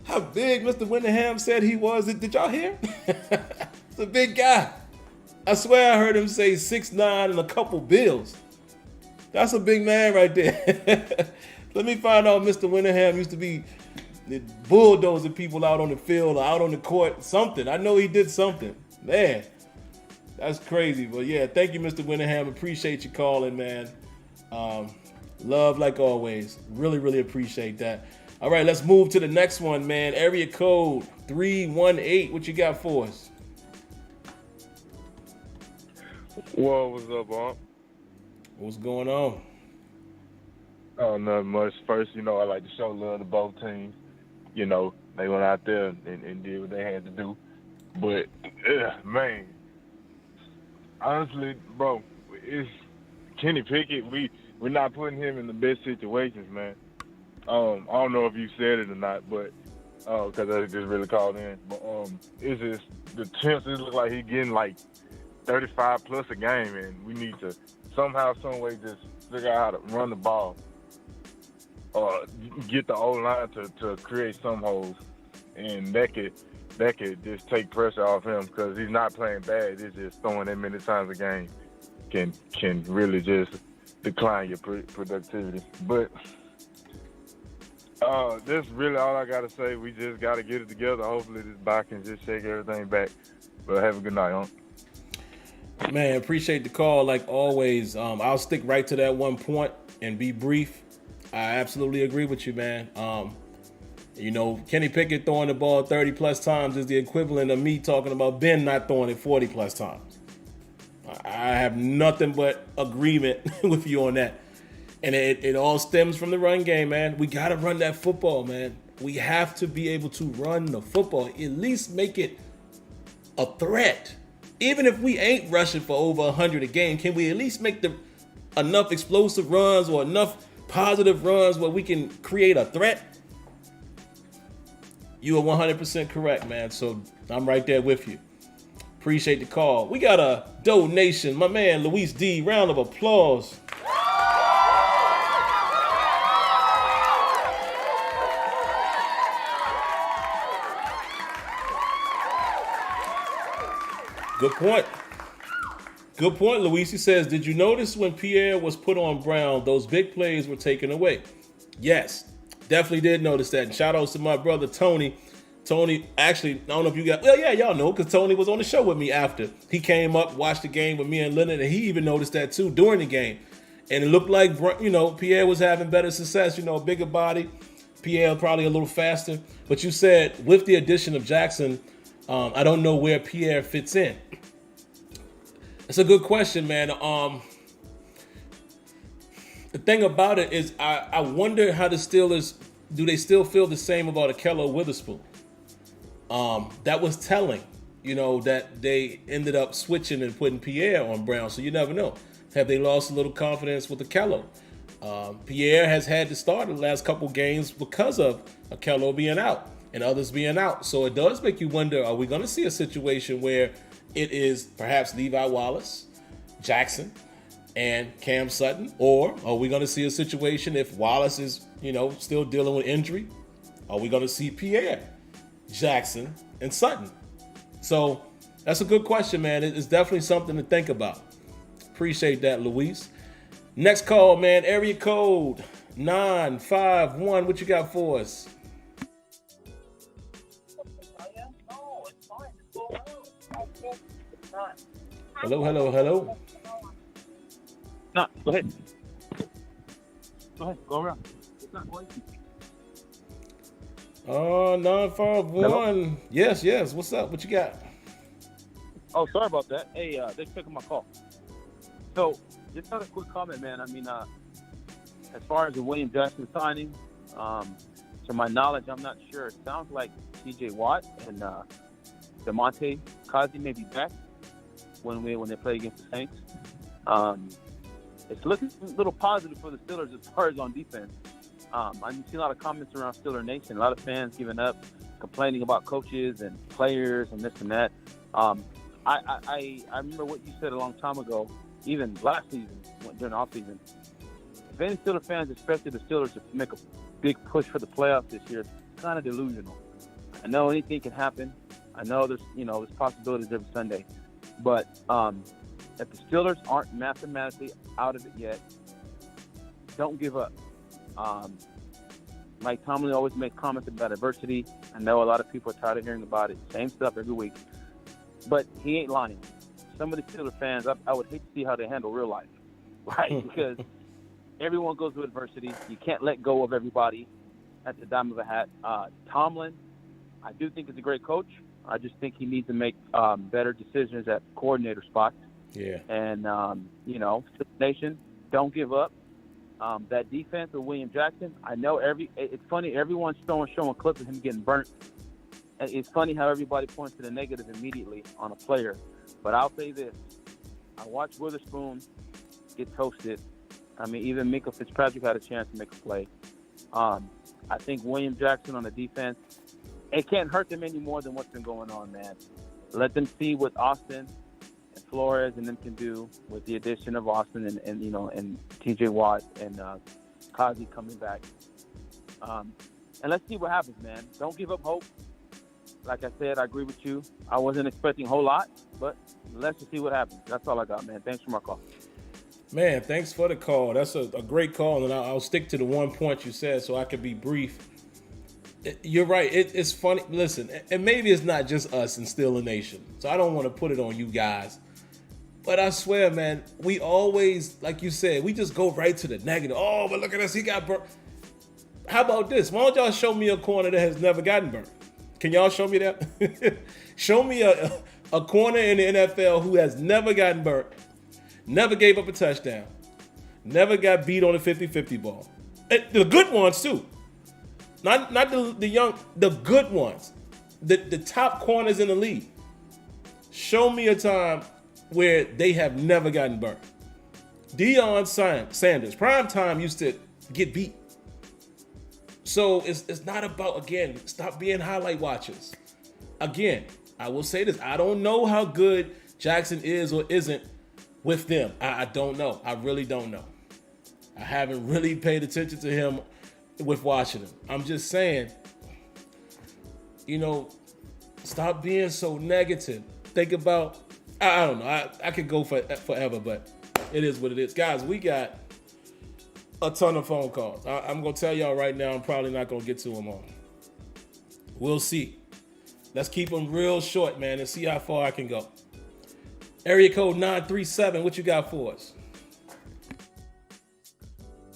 how big Mr. Winningham said he was? Did y'all hear? It's a big guy. I swear I heard him say 6'9" and a couple bills. That's a big man right there. Let me find out Mr. Winningham used to be bulldozing people out on the field or out on the court, something. I know he did something. Man, that's crazy. But yeah, thank you, Mr. Winningham. Appreciate you calling, man. Love like always. Really, really appreciate that. All right, let's move to the next one, man. Area code 318. What you got for us? Whoa, what's up, Aunt? What's going on? Oh, nothing much. First, I like to show love to both teams. They went out there and did what they had to do. But, man, honestly, bro, it's Kenny Pickett. We're not putting him in the best situations, man. I don't know if you said it or not, but because I just really called in. But it's just the chances look like he's getting like 35 plus a game, and we need to somehow, some way, just figure out how to run the ball. Get the O-line to create some holes, and that could just take pressure off him because he's not playing bad. It's just throwing that many times a game can really just decline your productivity. But that's really all I got to say. We just got to get it together. Hopefully this bye can just shake everything back. But have a good night, huh? Man, appreciate the call like always. I'll stick right to that one point and be brief. I absolutely agree with you, man. Kenny Pickett throwing the ball 30 plus times is the equivalent of me talking about Ben not throwing it 40 plus times. I have nothing but agreement with you on that. And it all stems from the run game, man. We got to run that football, man. We have to be able to run the football, at least make it a threat. Even if we ain't rushing for over 100 a game, can we at least make enough explosive runs or enough positive runs where we can create a threat? You are 100% correct, man. So I'm right there with you. Appreciate the call. We got a donation. My man, Luis D. Round of applause. Good point. Good point, Luis. He says, did you notice when Pierre was put on Brown, those big plays were taken away? Yes, definitely did notice that. And shout outs to my brother, Tony. Tony, actually, I don't know if you got, well, yeah, y'all know, because Tony was on the show with me after. He came up, watched the game with me and Leonard, and he even noticed that too during the game. And it looked like, Pierre was having better success, bigger body. Pierre probably a little faster. But you said with the addition of Jackson, I don't know where Pierre fits in. It's a good question, man. The thing about it is I wonder how the Steelers, do they still feel the same about Akello Witherspoon? That was telling, that they ended up switching and putting Pierre on Brown. So you never know. Have they lost a little confidence with Akello? Pierre has had to start the last couple games because of Akello being out and others being out. So it does make you wonder, are we going to see a situation where it is perhaps Levi Wallace, Jackson, and Cam Sutton? Or are we going to see a situation if Wallace is, still dealing with injury? Are we going to see Pierre, Jackson, and Sutton? So that's a good question, man. It's definitely something to think about. Appreciate that, Luis. Next call, man. Area code 951. What you got for us? Hello. No, go ahead. Go around. 951. Yes. What's up? What you got? Oh, sorry about that. Hey, thanks for taking my call. So, just had a quick comment, man. I mean, as far as the William Jackson signing, to my knowledge, I'm not sure. It sounds like T.J. Watt and DeMonte Kazi may be back when they play against the Saints. It's looking a little positive for the Steelers as far as on defense. I've seen a lot of comments around SteelerNation, a lot of fans giving up, complaining about coaches and players and this and that. I remember what you said a long time ago, even last season, during the offseason. If any Steelers fans expected the Steelers to make a big push for the playoffs this year, it's kind of delusional. I know anything can happen. I know there's possibilities every Sunday. But if the Steelers aren't mathematically out of it yet, don't give up. Mike Tomlin always makes comments about adversity. I know a lot of people are tired of hearing about it. Same stuff every week. But he ain't lying. Some of the Steelers fans, I would hate to see how they handle real life, right? Because everyone goes through adversity. You can't let go of everybody at the dime of a hat. Tomlin, I do think is a great coach. I just think he needs to make better decisions at coordinator spots. Yeah. And, SteelerNation, don't give up. That defense with William Jackson, I know it's funny, everyone's showing clips of him getting burnt. And it's funny how everybody points to the negative immediately on a player. But I'll say this. I watched Witherspoon get toasted. I mean, even Minkah Fitzpatrick had a chance to make a play. I think William Jackson on the defense, it can't hurt them any more than what's been going on, man. Let them see what Austin and Flores and them can do with the addition of Austin and T.J. Watt and Kazi coming back. And let's see what happens, man. Don't give up hope. Like I said, I agree with you. I wasn't expecting a whole lot, but let's just see what happens. That's all I got, man. Thanks for my call. Man, thanks for the call. That's a great call, and I'll stick to the one point you said so I can be brief. You're right. It's funny. Listen, and maybe it's not just us in SteelerNation, so I don't want to put it on you guys. But I swear, man, we always, like you said, we just go right to the negative. Oh, but look at us. He got burnt. How about this? Why don't y'all show me a corner that has never gotten burnt? Can y'all show me that? Show me a corner in the NFL who has never gotten burnt, never gave up a touchdown, never got beat on a 50-50 ball. And the good ones too. Not the young, the good ones. The top corners in the league. Show me a time where they have never gotten burnt. Deion Sanders, prime time, used to get beat. So it's not about, again, stop being highlight watchers. Again, I will say this. I don't know how good Jackson is or isn't with them. I don't know. I really don't know. I haven't really paid attention to him with Washington. I'm just saying, stop being so negative. Think about, I don't know. I could go forever, but it is what it is. Guys, we got a ton of phone calls. I'm going to tell y'all right now, I'm probably not going to get to them all. We'll see. Let's keep them real short, man, and see how far I can go. Area code 937, what you got for us?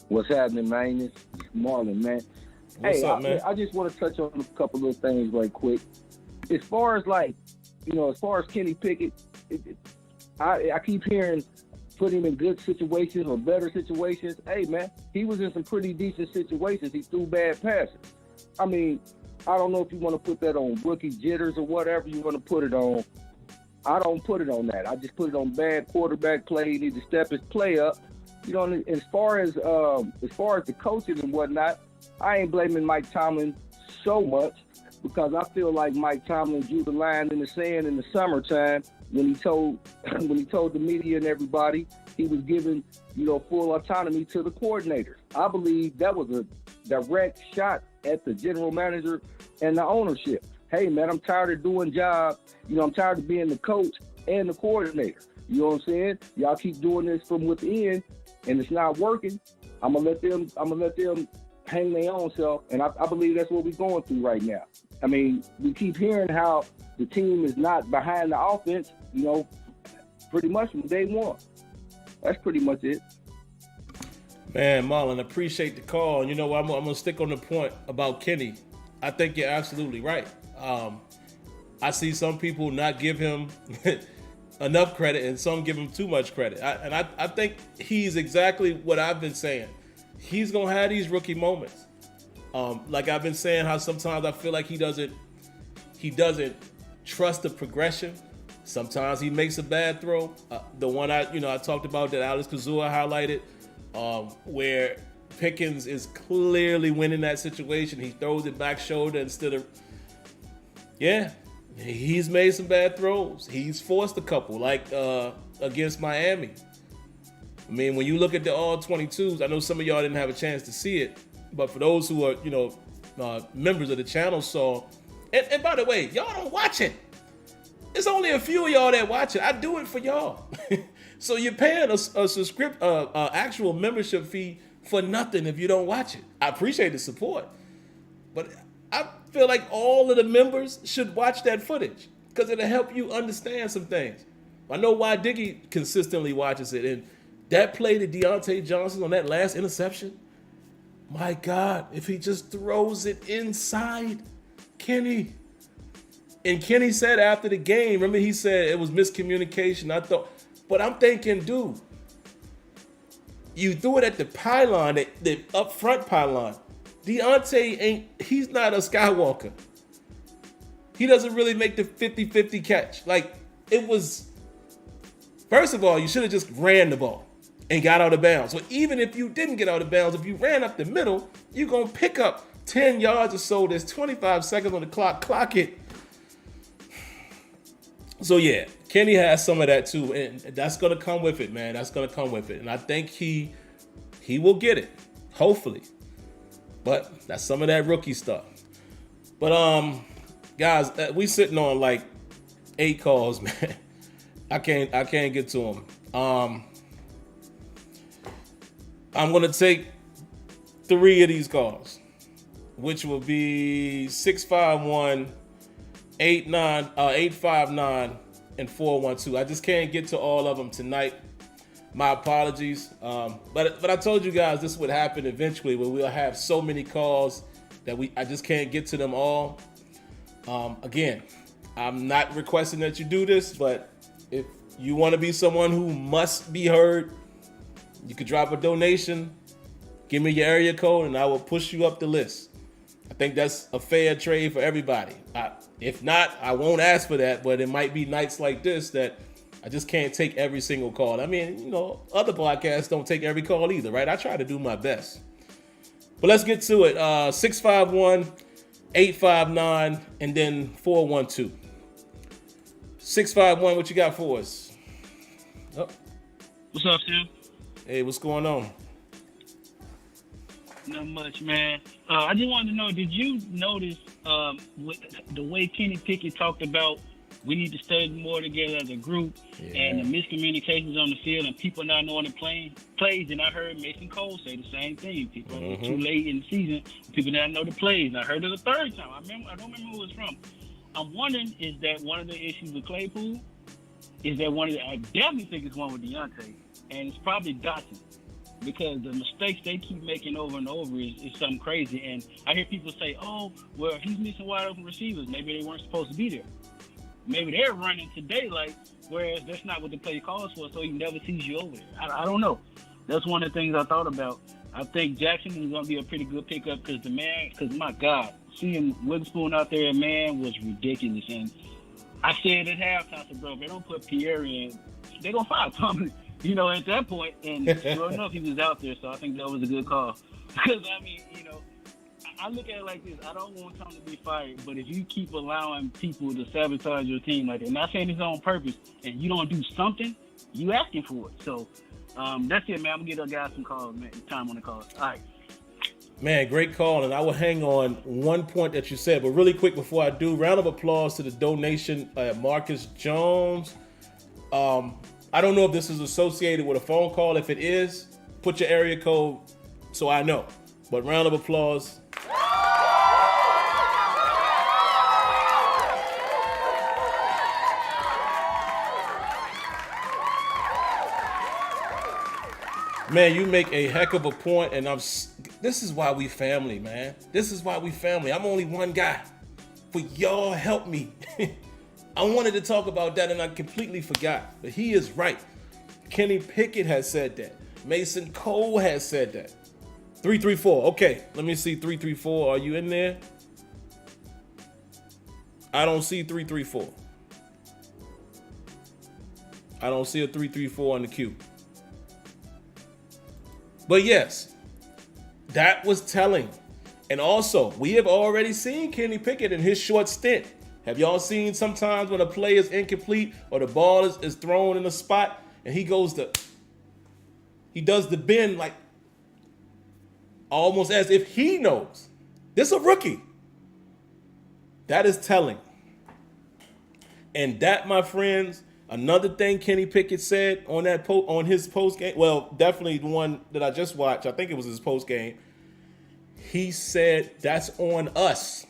What's happening, man? It's Marlon, man. What's up, man? I just want to touch on a couple of things right quick. As far as Kenny Pickett, I keep hearing put him in good situations or better situations. Hey, man, he was in some pretty decent situations. He threw bad passes. I mean, I don't know if you want to put that on rookie jitters or whatever you want to put it on. I don't put it on that. I just put it on bad quarterback play. He needs to step his play up. As far as the coaching and whatnot, I ain't blaming Mike Tomlin so much because I feel like Mike Tomlin drew the line in the sand in the summertime when he told the media and everybody he was giving full autonomy to the coordinators. I believe that was a direct shot at the general manager and the ownership. Hey, man, I'm tired of doing jobs. I'm tired of being the coach and the coordinator. You know what I'm saying? Y'all keep doing this from within, and it's not working. I'm gonna let them hang their own self, and I believe that's what we're going through right now. I mean, we keep hearing how the team is not behind the offense. Pretty much from day one. That's pretty much it. Man, Marlon, appreciate the call. And you know what? I'm gonna stick on the point about Kenny. I think you're absolutely right. I see some people not give him enough credit and some give him too much credit. I think he's exactly what I've been saying. He's going to have these rookie moments. Like I've been saying, how sometimes I feel like he doesn't trust the progression. Sometimes he makes a bad throw. The one I talked about that Alex Kazua highlighted, where Pickens is clearly winning that situation. He throws it back shoulder instead of, he's made some bad throws. He's forced a couple, like against Miami. I mean, when you look at the all 22s, I know some of y'all didn't have a chance to see it, but for those who are, members of the channel saw, and by the way, y'all don't watch it. It's only a few of y'all that watch it. I do it for y'all. So you're paying a actual membership fee for nothing if you don't watch it. I appreciate the support, but I feel like all of the members should watch that footage because it'll help you understand some things. I know why Diggy consistently watches it, and that play to Deontay Johnson on that last interception, my God, if he just throws it inside Kenny. And Kenny said after the game, remember he said it was miscommunication. But I'm thinking, dude, you threw it at the pylon, the up front pylon. Deontay he's not a Skywalker. He doesn't really make the 50-50 catch. Like, it was, first of all, you should have just ran the ball and got out of bounds. But even if you didn't get out of bounds, if you ran up the middle, you're going to pick up 10 yards or so. There's 25 seconds on the clock. Clock it. So, yeah, Kenny has some of that too. And that's going to come with it, man. That's going to come with it. And I think he will get it, hopefully. But that's some of that rookie stuff. But, guys, we sitting on like 8 calls, man. I can't get to them. I'm going to take 3 of these calls, which will be 651, 859, and 412. I just can't get to all of them tonight. My apologies. But I told you guys this would happen eventually, where we'll have so many calls that I just can't get to them all. Again, I'm not requesting that you do this, but if you want to be someone who must be heard, you could drop a donation, give me your area code, and I will push you up the list. I think that's a fair trade for everybody. If not, I won't ask for that, but it might be nights like this that I just can't take every single call. I mean, other podcasts don't take every call either, right? I try to do my best. But let's get to it. 651-859 and then 412. 651, what you got for us? Oh. What's up, Sam? Hey, what's going on? Not much, man. I just wanted to know, did you notice the way Kenny Pickett talked about we need to study more together as a group, and the miscommunications on the field and people not knowing the plays? And I heard Mason Cole say the same thing. People are too late in the season. People not know the plays. And I heard it the third time. I don't remember who it was from. I'm wondering, is that one of the issues with Claypool? I definitely think it's one with Deontay. And it's probably Dotson. Because the mistakes they keep making over and over is something crazy. And I hear people say, oh, well, he's missing wide open receivers. Maybe they weren't supposed to be there. Maybe they're running to daylight, whereas that's not what the play calls for, so he never sees you over there. I don't know. That's one of the things I thought about. I think Jackson is going to be a pretty good pickup because my God, seeing Witherspoon out there, man, was ridiculous. And I said at halftime, I said, bro, if they don't put Pierre in, they're going to fire Tomlin, at that point. And sure enough, he was out there, so I think that was a good call. Because, I look at it like this. I don't want Tom to be fired, but if you keep allowing people to sabotage your team like that, I'm not saying it's on purpose, and you don't do something, you asking for it. So that's it, man. I'm going to get a guy some calls, man. Time on the calls. All right. Man, great call, and I will hang on one point that you said, but really quick before I do, round of applause to the donation Marcus Jones. I don't know if this is associated with a phone call. If it is, put your area code so I know. But round of applause. Man, you make a heck of a point, and this is why we family, man. This is why we family. I'm only one guy, but y'all help me. I wanted to talk about that, and I completely forgot. But he is right. Kenny Pickett has said that. Mason Cole has said that. 334. Okay, let me see 334. Are you in there? I don't see 334. I don't see a 334 on the queue. But yes, that was telling. And also, we have already seen Kenny Pickett in his short stint. Have y'all seen sometimes when a play is incomplete or the ball is thrown in a spot and he does the bend like almost as if he knows. This is a rookie. That is telling. And that, my friends, another thing Kenny Pickett said on his post game, well, definitely the one that I just watched, I think it was his post game. He said that's on us.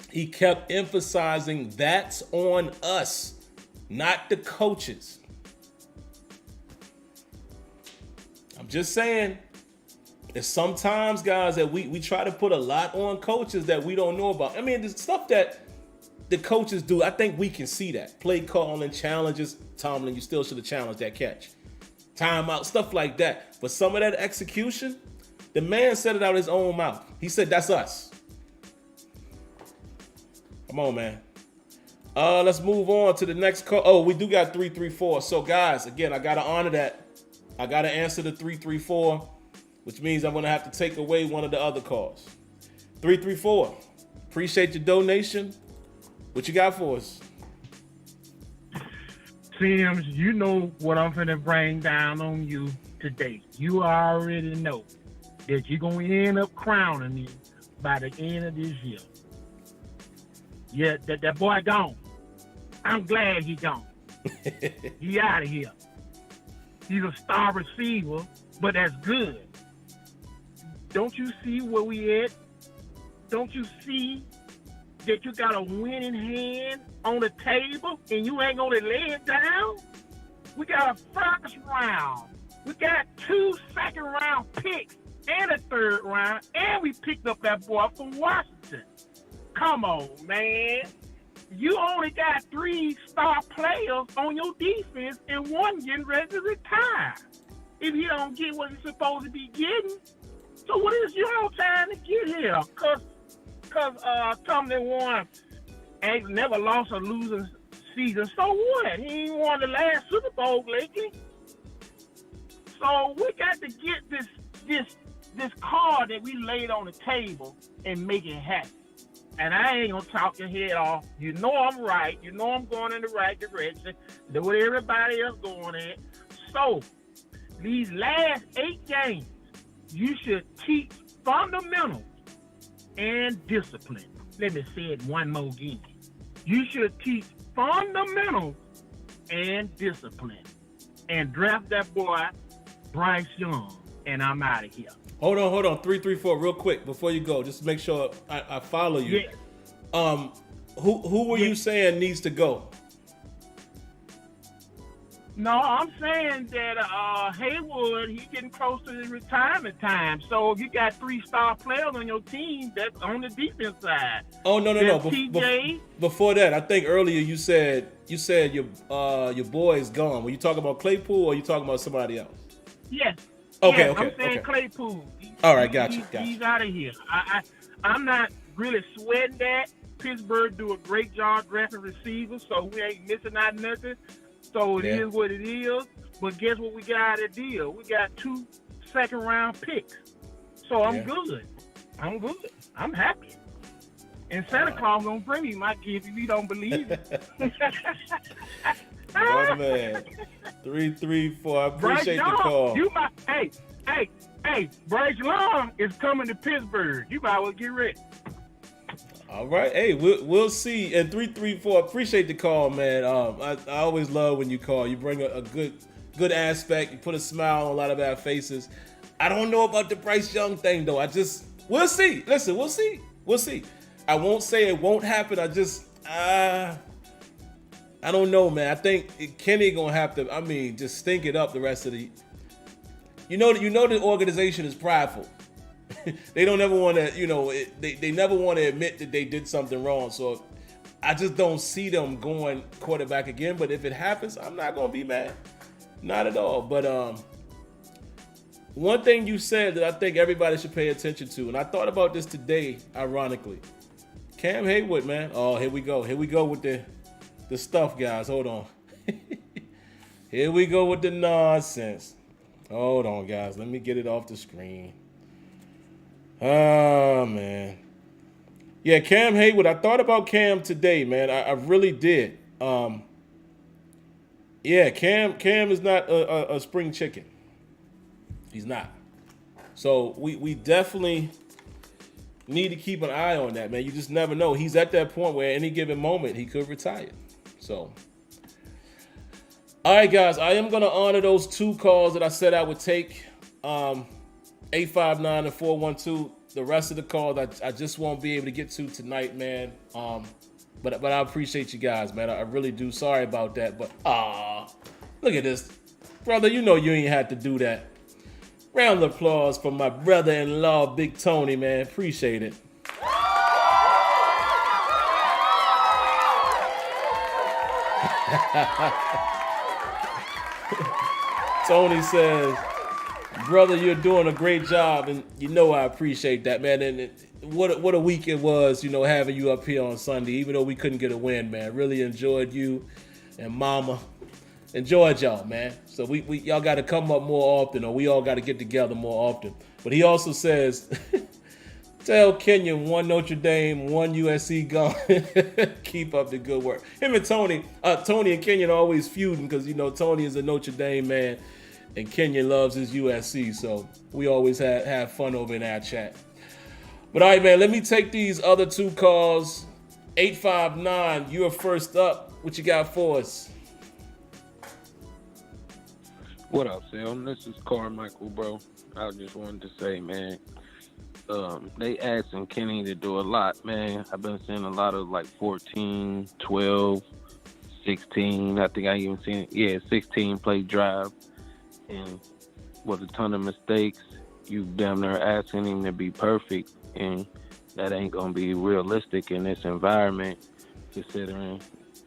He kept emphasizing that's on us, not the coaches. I'm just saying, there's sometimes, guys, that we try to put a lot on coaches that we don't know about. I mean, the stuff that the coaches do, I think we can see that. Play calling, challenges. Tomlin, you still should have challenged that catch. Timeout, stuff like that. But some of that execution, the man said it out of his own mouth. He said, that's us. Come on, man. Let's move on to the next call. Oh, we do got 334. So, guys, again, I got to honor that. I got to answer the 334, which means I'm going to have to take away one of the other calls. 334. Appreciate your donation. What you got for us? Sims, you know what I'm finna bring down on you today. You already know that you're going to end up crowning me by the end of this year. Yeah, that boy gone. I'm glad he gone. He out of here. He's a star receiver, but that's good. Don't you see where we at? Don't you see that you got a winning hand on the table and you ain't gonna lay it down? We got a first round. We got 2 second-round picks and a third round, and we picked up that boy from Washington. Come on, man. you only got 3 star players on your defense and one getting ready to retire. If he don't get what he's supposed to be getting, so what is your time to get here? Cause Tomlin won, ain't never lost a losing season. So what? He ain't won the last Super Bowl lately. So we got to get this card that we laid on the table and make it happen. And I ain't gonna talk your head off. You know I'm right. You know I'm going in the right direction. Do what everybody else going in. So these last 8 games, you should teach fundamentals and discipline. Let me say it one more again. You should teach fundamentals and discipline. And draft that boy, Bryce Young. And I'm out of here. Hold on. 334, real quick before you go. Just make sure I follow you. Yeah. Who were you saying needs to go? No, I'm saying that Haywood, he's getting close to his retirement time. So if you got 3 star players on your team, that's on the defense side. Oh no. TJ. Before that, I think earlier you said your boy is gone. Were you talking about Claypool or you talking about somebody else? Yes. Okay. I'm saying Claypool. All right, gotcha. He's out of here. I'm not really sweating that. Pittsburgh do a great job drafting receivers, so we ain't missing out nothing. So it is what it is. But guess what we got out of the deal? We got 2 second-round picks. So I'm good. I'm happy. And Santa Claus gonna bring me my gift if you don't believe it. One man. 334. I appreciate the call. Hey, Bryce Young is coming to Pittsburgh. You might as well get ready. All right. Hey, we'll see. And 334, appreciate the call, man. I always love when you call. You bring a good aspect. You put a smile on a lot of our faces. I don't know about the Bryce Young thing, though. We'll see. Listen, we'll see. I won't say it won't happen. I don't know, man. I think Kenny gonna have to, just stink it up the rest of the. You know the organization is prideful. They don't ever want to, they never want to admit that they did something wrong. So I just don't see them going quarterback again. But if it happens, I'm not gonna be mad, not at all. But one thing you said that I think everybody should pay attention to, and I thought about this today, ironically, Cam Haywood, man. Oh, here we go with the stuff, guys. Hold on. Here we go with the nonsense. Hold on, guys. Let me get it off the screen. Oh, man. Yeah, Cam Haywood. I thought about Cam today, man. I really did. Yeah, Cam is not a spring chicken. He's not. So we definitely need to keep an eye on that, man. You just never know. He's at that point where at any given moment he could retire. So, all right, guys, I am going to honor those 2 calls that I said I would take, 859 and 412. The rest of the calls I just won't be able to get to tonight, man. But I appreciate you guys, man. I really do. Sorry about that. But, look at this. Brother, you ain't had to do that. Round of applause for my brother-in-law, Big Tony, man. Appreciate it. Tony says, brother, you're doing a great job, and I appreciate that, man. And what a week it was, having you up here on Sunday, even though we couldn't get a win, man. Really enjoyed you and Mama. Enjoyed y'all, man. So we y'all got to come up more often, or we all got to get together more often. But he also says, tell Kenyon 1 Notre Dame, 1 USC gone. Keep up the good work. Him and Tony and Kenyon are always feuding because, Tony is a Notre Dame man and Kenyon loves his USC. So we always have fun over in our chat. But all right, man, let me take these other 2 calls. 859, you're first up. What you got for us? What up, Sam? This is Carmichael, bro. I just wanted to say, man, they asking Kenny to do a lot, man. I've been seeing a lot of 14, 12, 16. I think I even seen 16 play drive. And with a ton of mistakes, you damn near asking him to be perfect. And that ain't going to be realistic in this environment. considering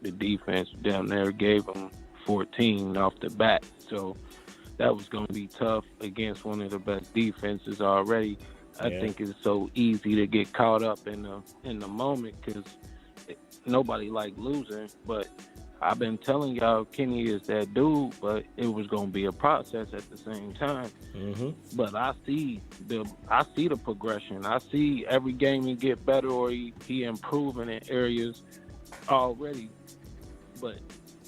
the defense down there gave them 14 off the bat. So that was going to be tough against one of the best defenses already. I think it's so easy to get caught up in the moment because nobody like losing. But I've been telling y'all Kenny is that dude, but it was going to be a process at the same time. Mm-hmm. But I see the progression. I see every game he get better or he improving in areas already. But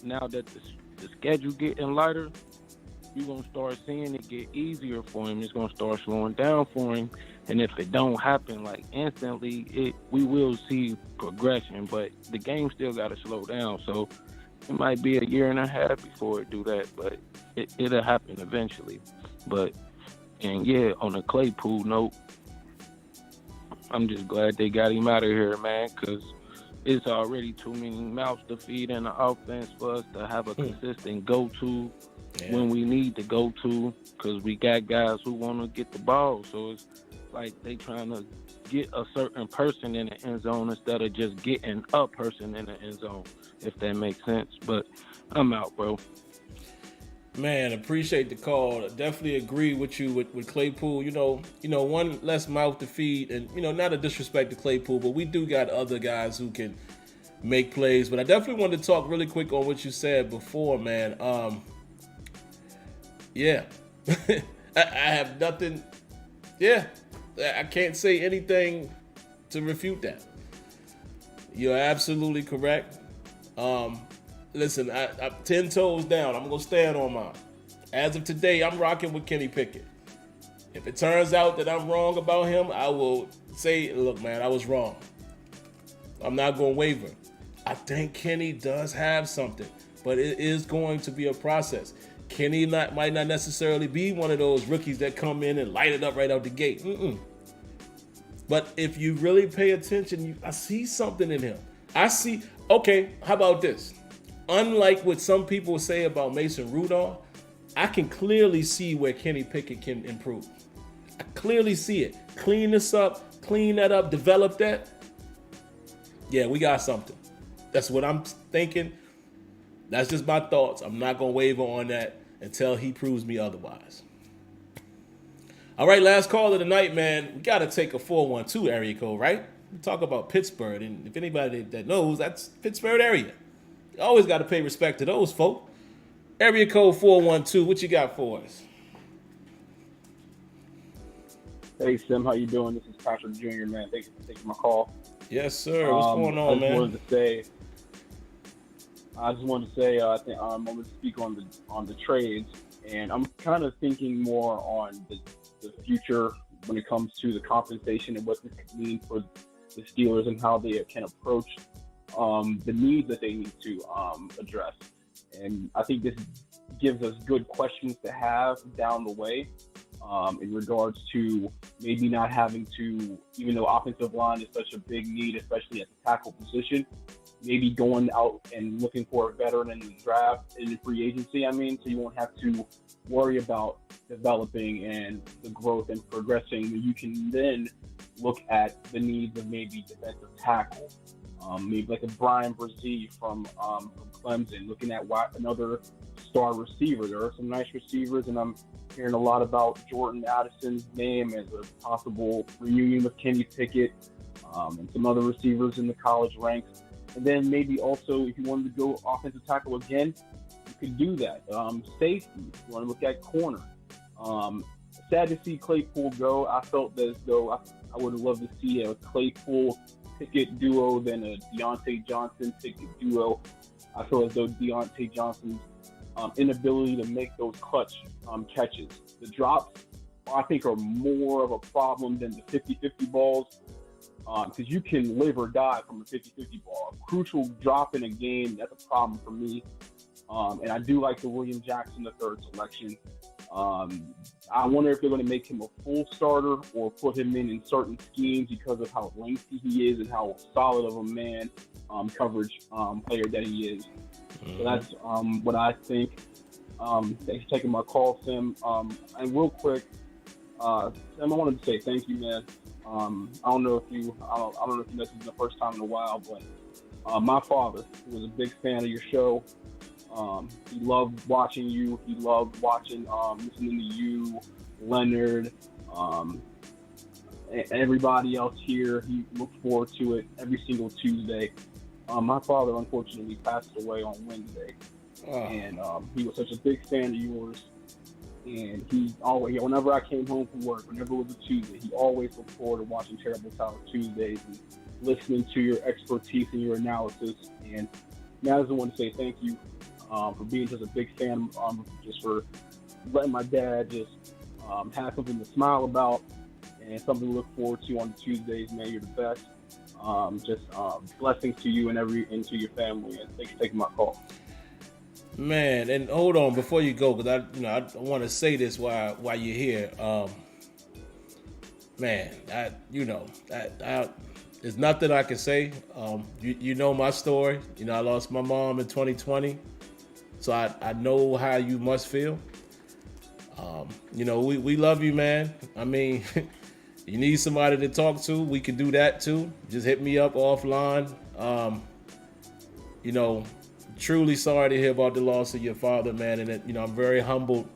now that the schedule getting lighter, you're going to start seeing it get easier for him. It's going to start slowing down for him. And if it don't happen like instantly, we will see progression. But the game still got to slow down. So it might be a year and a half before it do that. But it'll happen eventually. And yeah, on a Claypool note, I'm just glad they got him out of here, man, because it's already too many mouths to feed in the offense for us to have a consistent go-to when we need to go-to, because we got guys who want to get the ball. So it's like they trying to get a certain person in the end zone instead of just getting a person in the end zone, if that makes sense. But I'm out, bro. Man, appreciate the call. Definitely agree with you with Claypool. You know, one less mouth to feed, and not a disrespect to Claypool, but we do got other guys who can make plays. But I definitely wanted to talk really quick on what you said before, man. Yeah, I have nothing. Yeah, I can't say anything to refute that. You're absolutely correct. Listen, I'm 10 toes down. I'm going to stand on mine. As of today, I'm rocking with Kenny Pickett. If it turns out that I'm wrong about him, I will say, look, man, I was wrong. I'm not going to waver. I think Kenny does have something, but it is going to be a process. Kenny might not necessarily be one of those rookies that come in and light it up right out the gate. But if you really pay attention, I see something in him. Okay, how about this? Unlike what some people say about Mason Rudolph, I can clearly see where Kenny Pickett can improve. I clearly see it. Clean this up, clean that up, develop that. Yeah, we got something. That's what I'm thinking. That's just my thoughts. I'm not going to waver on that until he proves me otherwise. All right, last call of the night, man. We got to take a 412 area code, right? We talk about Pittsburgh, and if anybody that knows, that's Pittsburgh area. You always got to pay respect to those folk. Area code 412, what you got for us? Hey, Sim, how you doing? This is Patrick Jr., man. Thanks for taking my call. Yes, sir. What's going on, man? I just wanted to say, I think I'm going to speak on the trades, and I'm kind of thinking more on the future when it comes to the compensation and what this could mean for the Steelers and how they can approach the needs that they need to address. And I think this gives us good questions to have down the way in regards to maybe not having to, even though offensive line is such a big need, especially at the tackle position, maybe going out and looking for a veteran in the draft, in the free agency, so you won't have to worry about developing and the growth and progressing. You can then look at the needs of maybe defensive tackle, maybe like a Brian Brzee from Clemson, looking at another star receiver. There are some nice receivers, and I'm hearing a lot about Jordan Addison's name as a possible reunion with Kenny Pickett, and some other receivers in the college ranks. And then maybe also, if you wanted to go offensive tackle again, you could do that. Safety, if you want to look at corner. Sad to see Claypool go. I felt as though I would have loved to see a Claypool Pickett duo than a Deontay Johnson Pickett duo. I feel as though Deontay Johnson's inability to make those clutch catches. The drops, I think, are more of a problem than the 50-50 balls, because you can live or die from a 50-50 ball. A crucial drop in a game, that's a problem for me. And I do like the William Jackson III selection. I wonder if they're going to make him a full starter or put him in certain schemes because of how lengthy he is and how solid of a man coverage player that he is. So that's what I think. Thanks for taking my call, Sim. And real quick, Sam, I wanted to say thank you, man. I don't know if you know this is the first time in a while, but My father was a big fan of your show. He loved watching you. He loved watching, listening to you, Leonard, everybody else here. He looked forward to it every single Tuesday. My father unfortunately passed away on Wednesday, and he was such a big fan of yours. And he always, whenever I came home from work, whenever it was a Tuesday, he always looked forward to watching Terrible Tower Tuesdays and listening to your expertise and your analysis. And now I just want to say thank you for being just a big fan, just for letting my dad just have something to smile about and something to look forward to on Tuesdays. Man, you're the best. Blessings to you and to your family, and thanks for taking my call. Man, and hold on before you go, because I want to say this while you're here. Man, there's nothing I can say. You know my story. I lost my mom in 2020, so I know how you must feel. We love you, man. I mean, you need somebody to talk to, we can do that too. Just hit me up offline. Truly sorry to hear about the loss of your father, man. And I'm very humbled.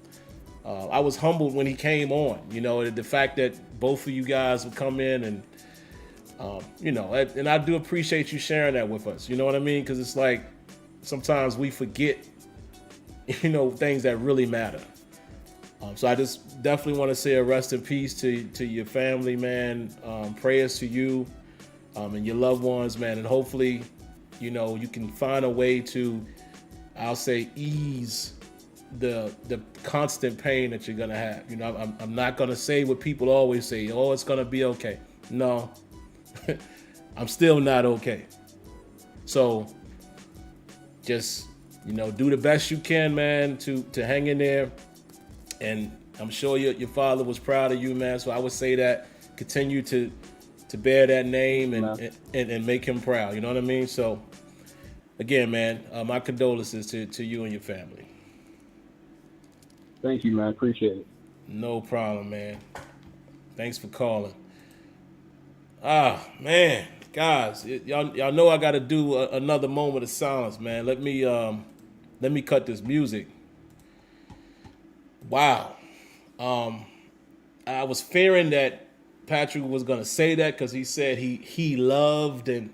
I was humbled when he came on, the fact that both of you guys would come in and, and I do appreciate you sharing that with us. You know what I mean? Because it's like sometimes we forget, things that really matter. So I just definitely want to say a rest in peace to your family, man. Prayers to you and your loved ones, man. And hopefully, you can find a way to, I'll say, ease the constant pain that you're gonna have. I'm not gonna say what people always say. Oh, it's gonna be okay. No, I'm still not okay. So just do the best you can, man, to hang in there. And I'm sure your father was proud of you, man. So I would say that continue to bear that name and make him proud. You know what I mean? So again, man, my condolences to you and your family. Thank you, man. Appreciate it. No problem, man. Thanks for calling. Man, guys, y'all know I got to do another moment of silence, man. Let me cut this music. Wow. I was fearing that Patrick was gonna say that because he said he loved, and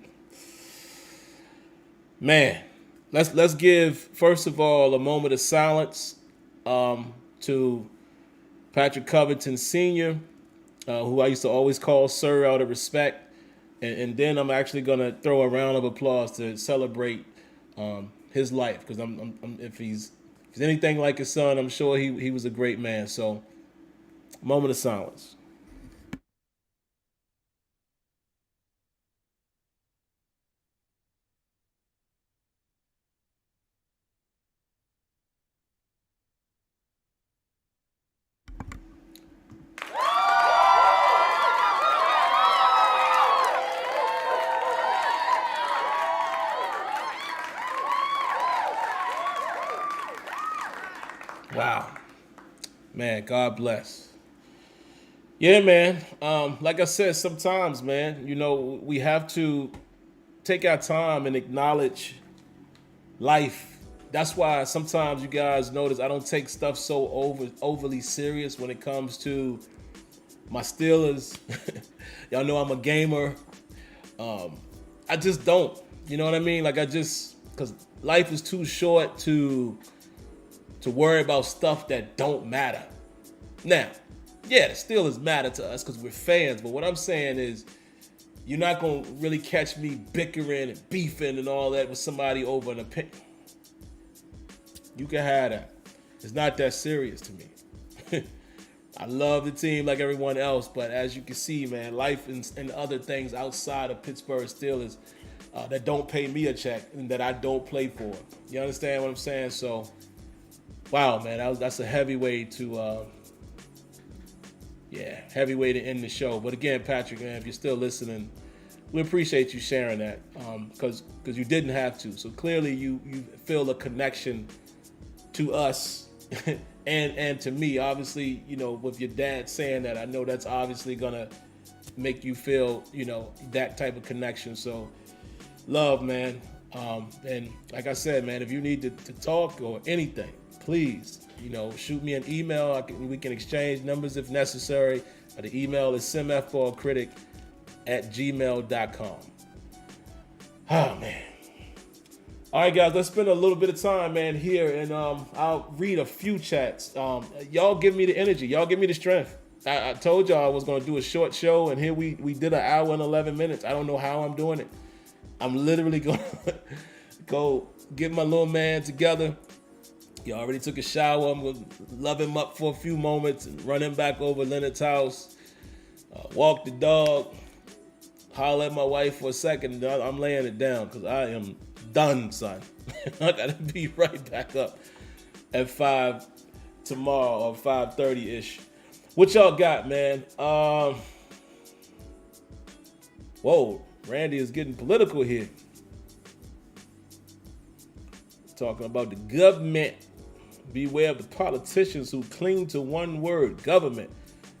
man, let's give first of all a moment of silence to Patrick Covington Sr., who I used to always call Sir out of respect, and then I'm actually gonna throw a round of applause to celebrate his life, because if he's anything like his son, I'm sure he was a great man. So, moment of silence. Wow. Man, God bless. Yeah, man. Like I said, sometimes, man, we have to take our time and acknowledge life. That's why sometimes you guys notice I don't take stuff so overly serious when it comes to my Steelers. Y'all know I'm a gamer. I just don't. You know what I mean? Because life is too short to worry about stuff that don't matter. Now, yeah, the Steelers matter to us because we're fans, but what I'm saying is you're not going to really catch me bickering and beefing and all that with somebody over an opinion. You can have that. It's not that serious to me. I love the team like everyone else, but as you can see, man, life and other things outside of Pittsburgh Steelers that don't pay me a check and that I don't play for. You understand what I'm saying? So, wow, man, that's a heavy way to end the show. But again, Patrick, man, if you're still listening, we appreciate you sharing that because you didn't have to. So clearly you feel a connection to us and to me. Obviously, with your dad saying that, I know that's obviously gonna make you feel, that type of connection. So Love, man. And like I said, man, if you need to talk or anything, please, shoot me an email. We can exchange numbers if necessary. The email is SimFBallCritic@gmail.com. Oh, man. All right, guys, let's spend a little bit of time, man, here, and I'll read a few chats. Y'all give me the energy. Y'all give me the strength. I told y'all I was going to do a short show, and here we did an hour and 11 minutes. I don't know how I'm doing it. I'm literally going to go get my little man together. He already took a shower. I'm going to love him up for a few moments and run him back over Leonard's house, walk the dog, holler at my wife for a second. I'm laying it down because I am done, son. I got to be right back up at 5 tomorrow or 5:30-ish. What y'all got, man? Whoa, Randy is getting political here. Talking about the government. Beware of the politicians who cling to one word, government.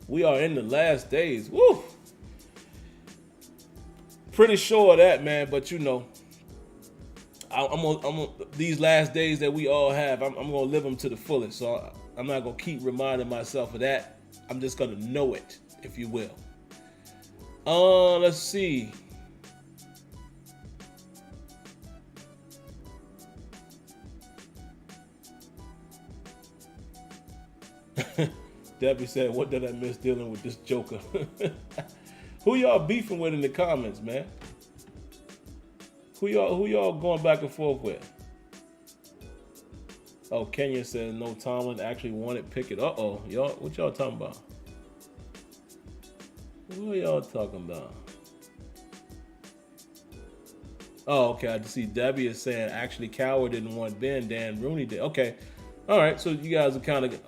We are in the last days. Woo! Pretty sure of that, man, but I'm on these last days that we all have, I'm going to live them to the fullest. So I'm not going to keep reminding myself of that. I'm just going to know it, if you will. Let's see. Debbie said, what did I miss dealing with this joker? Who y'all beefing with in the comments, man? Who y'all going back and forth with? Oh, Kenya said no, Tomlin actually wanted Pickett. Uh-oh. Y'all, what y'all talking about? What are y'all talking about? Oh, okay. I see Debbie is saying actually Coward didn't want Ben, Dan Rooney did. Okay. All right. So you guys are kind of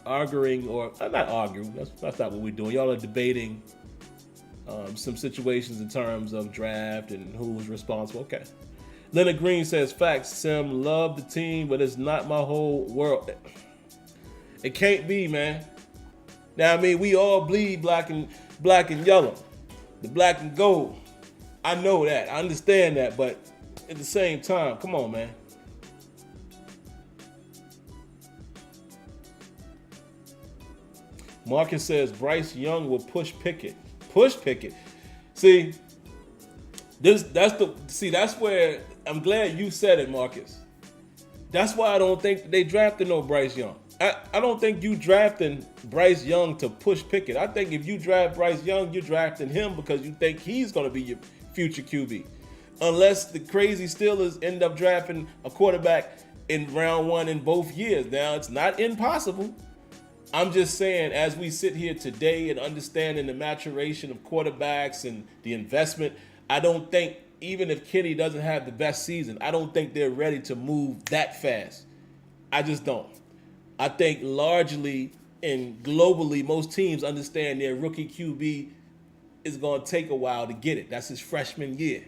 arguing, or not arguing. That's not what we're doing. Y'all are debating some situations in terms of draft and who's responsible. Okay. Leonard Green says, facts, Sim, love the team, but it's not my whole world. It can't be, man. Now, I mean, we all bleed black and yellow, the black and gold. I know that. I understand that. But at the same time, come on, man. Marcus says, Bryce Young will push Pickett. Push Pickett. See, that's where I'm glad you said it, Marcus. That's why I don't think they drafted no Bryce Young. I don't think you drafting Bryce Young to push Pickett. I think if you draft Bryce Young, you're drafting him because you think he's going to be your future QB. Unless the crazy Steelers end up drafting a quarterback in round one in both years. Now, it's not impossible. I'm just saying, as we sit here today and understanding the maturation of quarterbacks and the investment, I don't think, even if Kenny doesn't have the best season, I don't think they're ready to move that fast. I just don't. I think largely and globally, most teams understand their rookie QB is going to take a while to get it. That's his freshman year.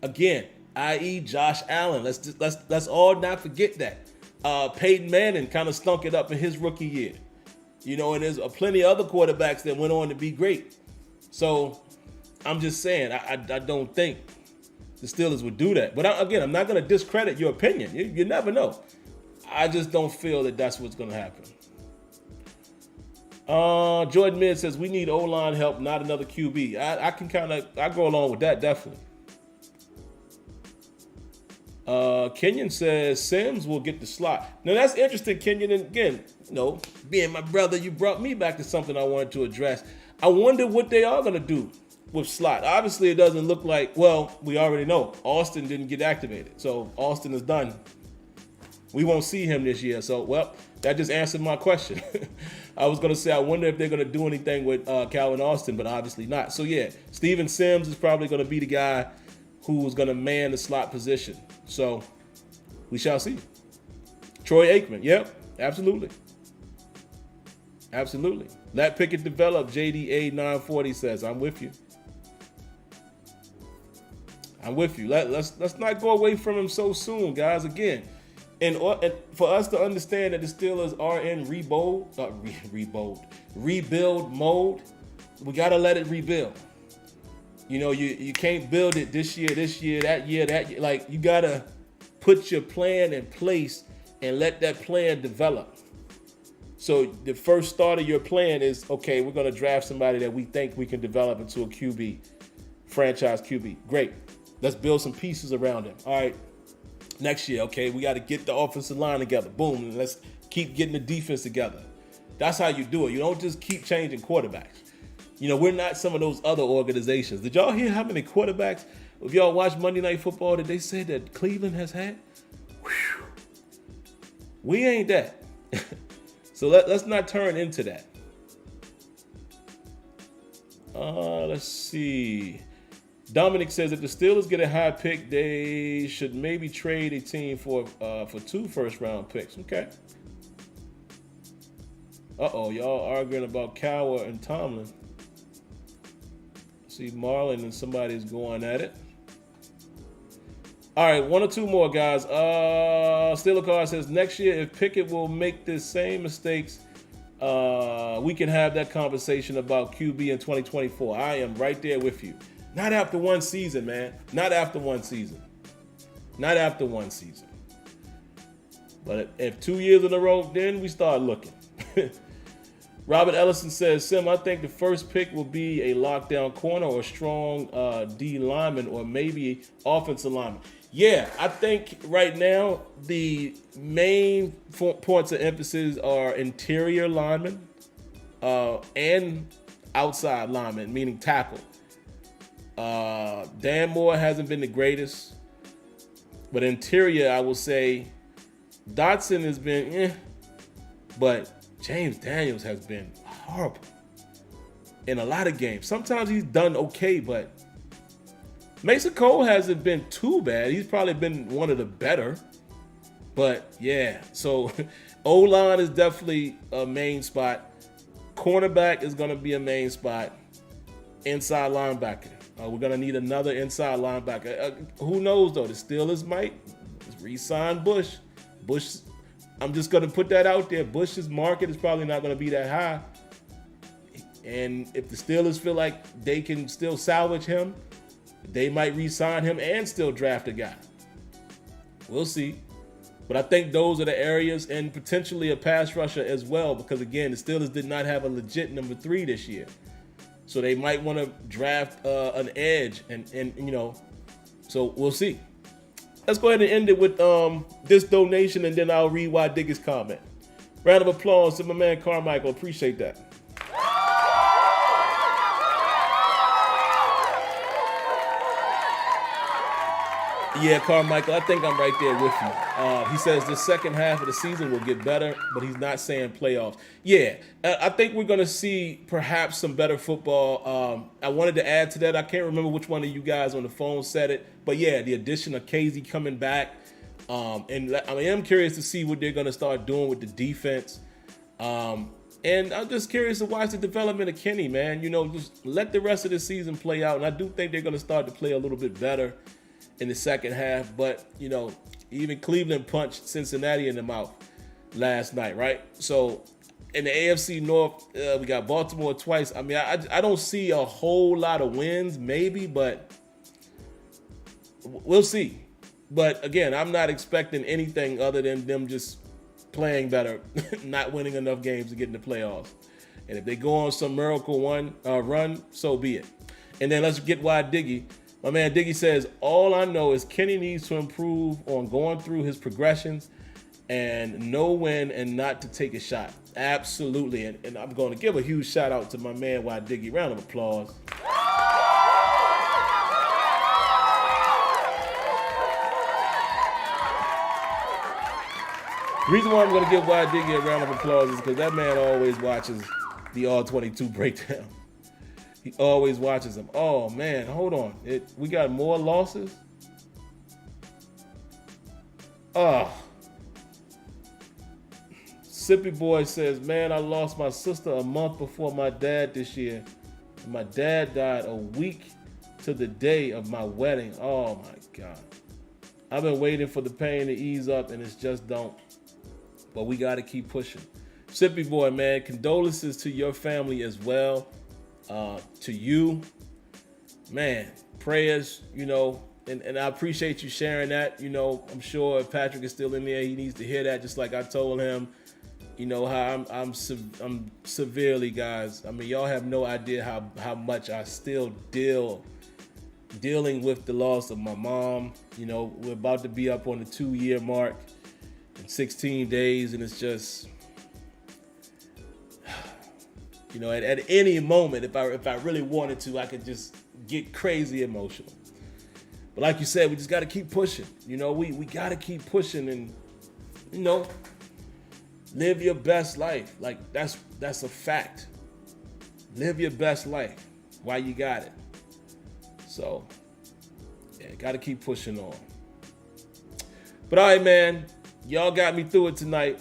Again, i.e. Josh Allen. Let's all not forget that. Peyton Manning kind of stunk it up in his rookie year. And there's plenty of other quarterbacks that went on to be great. So I'm just saying, I don't think the Steelers would do that. But I'm not going to discredit your opinion. You never know. I just don't feel that that's what's going to happen. Jordan Mid says, we need O-line help, not another QB. I go along with that, definitely. Kenyon says Sims will get the slot. Now that's interesting, Kenyon. And again, being my brother, you brought me back to something I wanted to address. I wonder what they are going to do with slot. Obviously, it doesn't look like, well, we already know Austin didn't get activated. So Austin is done. We won't see him this year. So, well, that just answered my question. I was going to say, I wonder if they're going to do anything with Calvin Austin, but obviously not. So, yeah, Steven Sims is probably going to be the guy who's going to man the slot position. So, we shall see. Troy Aikman, yep, absolutely. Absolutely. Let Pickett develop, JDA 940 says. I'm with you. Let's not go away from him so soon, guys. Again, and for us to understand that the Steelers are in rebuild mode, we got to let it rebuild. You know, you can't build it this year, that year. Like, you got to put your plan in place and let that plan develop. So the first start of your plan is, okay, we're going to draft somebody that we think we can develop into a QB, franchise QB. Great. Let's build some pieces around him. All right. Next year, okay, we got to get the offensive line together. Boom. And let's keep getting the defense together. That's how you do it. You don't just keep changing quarterbacks. You know, we're not some of those other organizations. Did y'all hear how many quarterbacks, if y'all watch Monday Night Football, that they said that Cleveland has had? Whew. We ain't that. So let's not turn into that. Let's see. Dominic says if the Steelers get a high pick, they should maybe trade a team for 2 first-round picks. Okay. Y'all arguing about Cowher and Tomlin. See Marlon and somebody's going at it. All right, 1 or 2 more, guys. Steeler Car says next year, if Pickett will make the same mistakes, we can have that conversation about QB in 2024. I am right there with you. Not after one season, man. Not after one season. Not after one season. But if 2 years in a row, then we start looking. Robert Ellison says, Sim, I think the first pick will be a lockdown corner or strong D lineman or maybe offensive lineman. Yeah, I think right now the main points of emphasis are interior linemen and outside linemen, meaning tackle. Dan Moore hasn't been the greatest, but interior, I will say Dotson has been but James Daniels has been horrible in a lot of games. Sometimes he's done okay, but Mason Cole hasn't been too bad. He's probably been one of the better. But yeah, so O-line is definitely a main spot. Cornerback is going to be a main spot. Inside linebacker. We're going to need another inside linebacker. Who knows, though? The Steelers might re-sign Bush. I'm just going to put that out there. Bush's market is probably not going to be that high. And if the Steelers feel like they can still salvage him, they might re-sign him and still draft a guy. We'll see. But I think those are the areas, and potentially a pass rusher as well, because, again, the Steelers did not have a legit number 3 this year. So they might want to draft an edge, and you know, so we'll see. Let's go ahead and end it with this donation, and then I'll read Why Digger's comment. Round of applause to my man Carmichael. Appreciate that. Yeah, Carmichael, I think I'm right there with you. He says the second half of the season will get better, but he's not saying playoffs. Yeah, I think we're going to see perhaps some better football. I wanted to add to that. I can't remember which one of you guys on the phone said it, but yeah, the addition of Casey coming back. And I am curious to see what they're going to start doing with the defense. And I'm just curious to watch the development of Kenny, man. You know, just let the rest of the season play out. And I do think they're going to start to play a little bit better in the second half. But, you know, even Cleveland punched Cincinnati in the mouth last night, right? So in the AFC North, we got Baltimore twice. I mean, I don't see a whole lot of wins, maybe, but we'll see. But again, I'm not expecting anything other than them just playing better, not winning enough games to get in the playoffs. And if they go on some miracle run, so be it. And then let's get Why Diggy. My man Diggy says, all I know is Kenny needs to improve on going through his progressions and know when and not to take a shot. Absolutely. And I'm going to give a huge shout out to my man Why Diggy. Round of applause. The reason why I'm going to give Why Diggy a round of applause is because that man always watches the All-22 breakdown. He always watches them. Oh, man, hold on. We got more losses? Sippy Boy says, man, I lost my sister a month before my dad this year. My dad died a week to the day of my wedding. Oh, my God. I've been waiting for the pain to ease up, and it's just don't. But we got to keep pushing. Sippy Boy, man, condolences to your family as well. To you. man, prayers, and I appreciate you sharing that. I'm sure if Patrick is still in there, he needs to hear that, just like I told him. How I'm severely, guys. I mean, y'all have no idea how much I still dealing with the loss of my mom. We're about to be up on the 2-year mark in 16 days, and it's just, at any moment, if I really wanted to, I could just get crazy emotional. But like you said, we just got to keep pushing. We got to keep pushing and, live your best life. Like, that's a fact. Live your best life while you got it. So, yeah, got to keep pushing on. But all right, man, y'all got me through it tonight.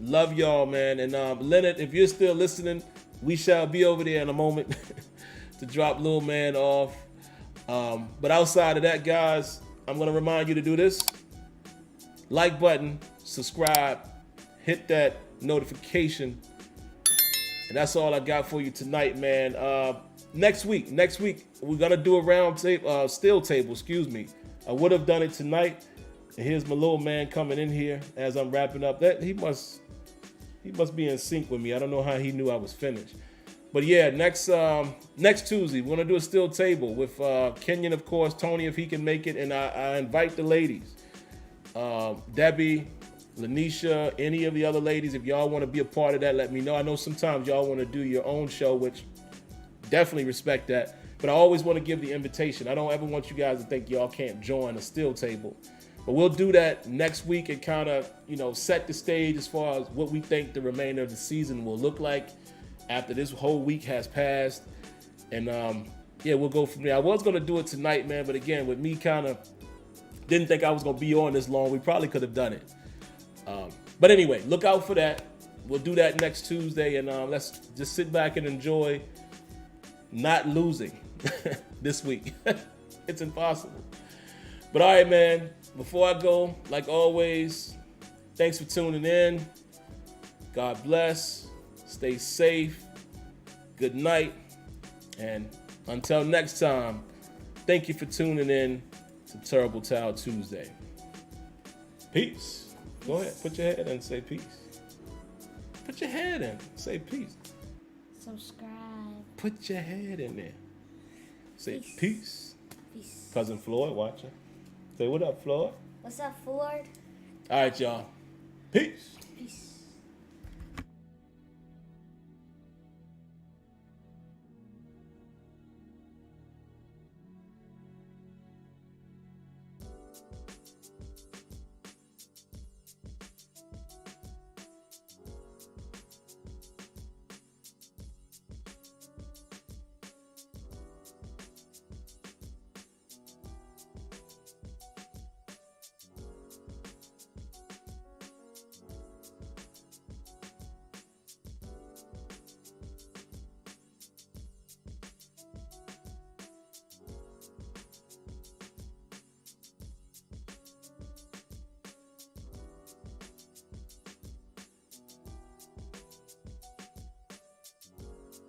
Love y'all, man. And Leonard, if you're still listening, we shall be over there in a moment to drop Lil Man off. But outside of that, guys, I'm going to remind you to do this. Like button, subscribe, hit that notification. And that's all I got for you tonight, man. Next week, we're going to do a round table, still table, excuse me. I would have done it tonight. And here's my little man coming in here as I'm wrapping up. That he must be in sync with me. I don't know how he knew I was finished. But yeah, next Tuesday, we're gonna do a still table with Kenyon, of course, Tony if he can make it, and I invite the ladies, Debbie, Lanisha, any of the other ladies. If y'all want to be a part of that, let me know. I know sometimes y'all want to do your own show, which definitely respect that. But I always want to give the invitation. I don't ever want you guys to think y'all can't join a still table. But we'll do that next week and kind of, set the stage as far as what we think the remainder of the season will look like after this whole week has passed. And, we'll go from there. I was going to do it tonight, man. But again, with me kind of didn't think I was going to be on this long. We probably could have done it. But anyway, look out for that. We'll do that next Tuesday. And let's just sit back and enjoy not losing this week. It's impossible. But all right, man. Before I go, like always, thanks for tuning in. God bless. Stay safe. Good night. And until next time, thank you for tuning in to Terrible Towel Tuesday. Peace. Go ahead. Put your head in and say peace. Put your head in. Say peace. Subscribe. Put your head in there. Say Peace. peace. Cousin Floyd watching. Say what up, Floyd? What's up, Floyd? All right, y'all. Peace. Peace.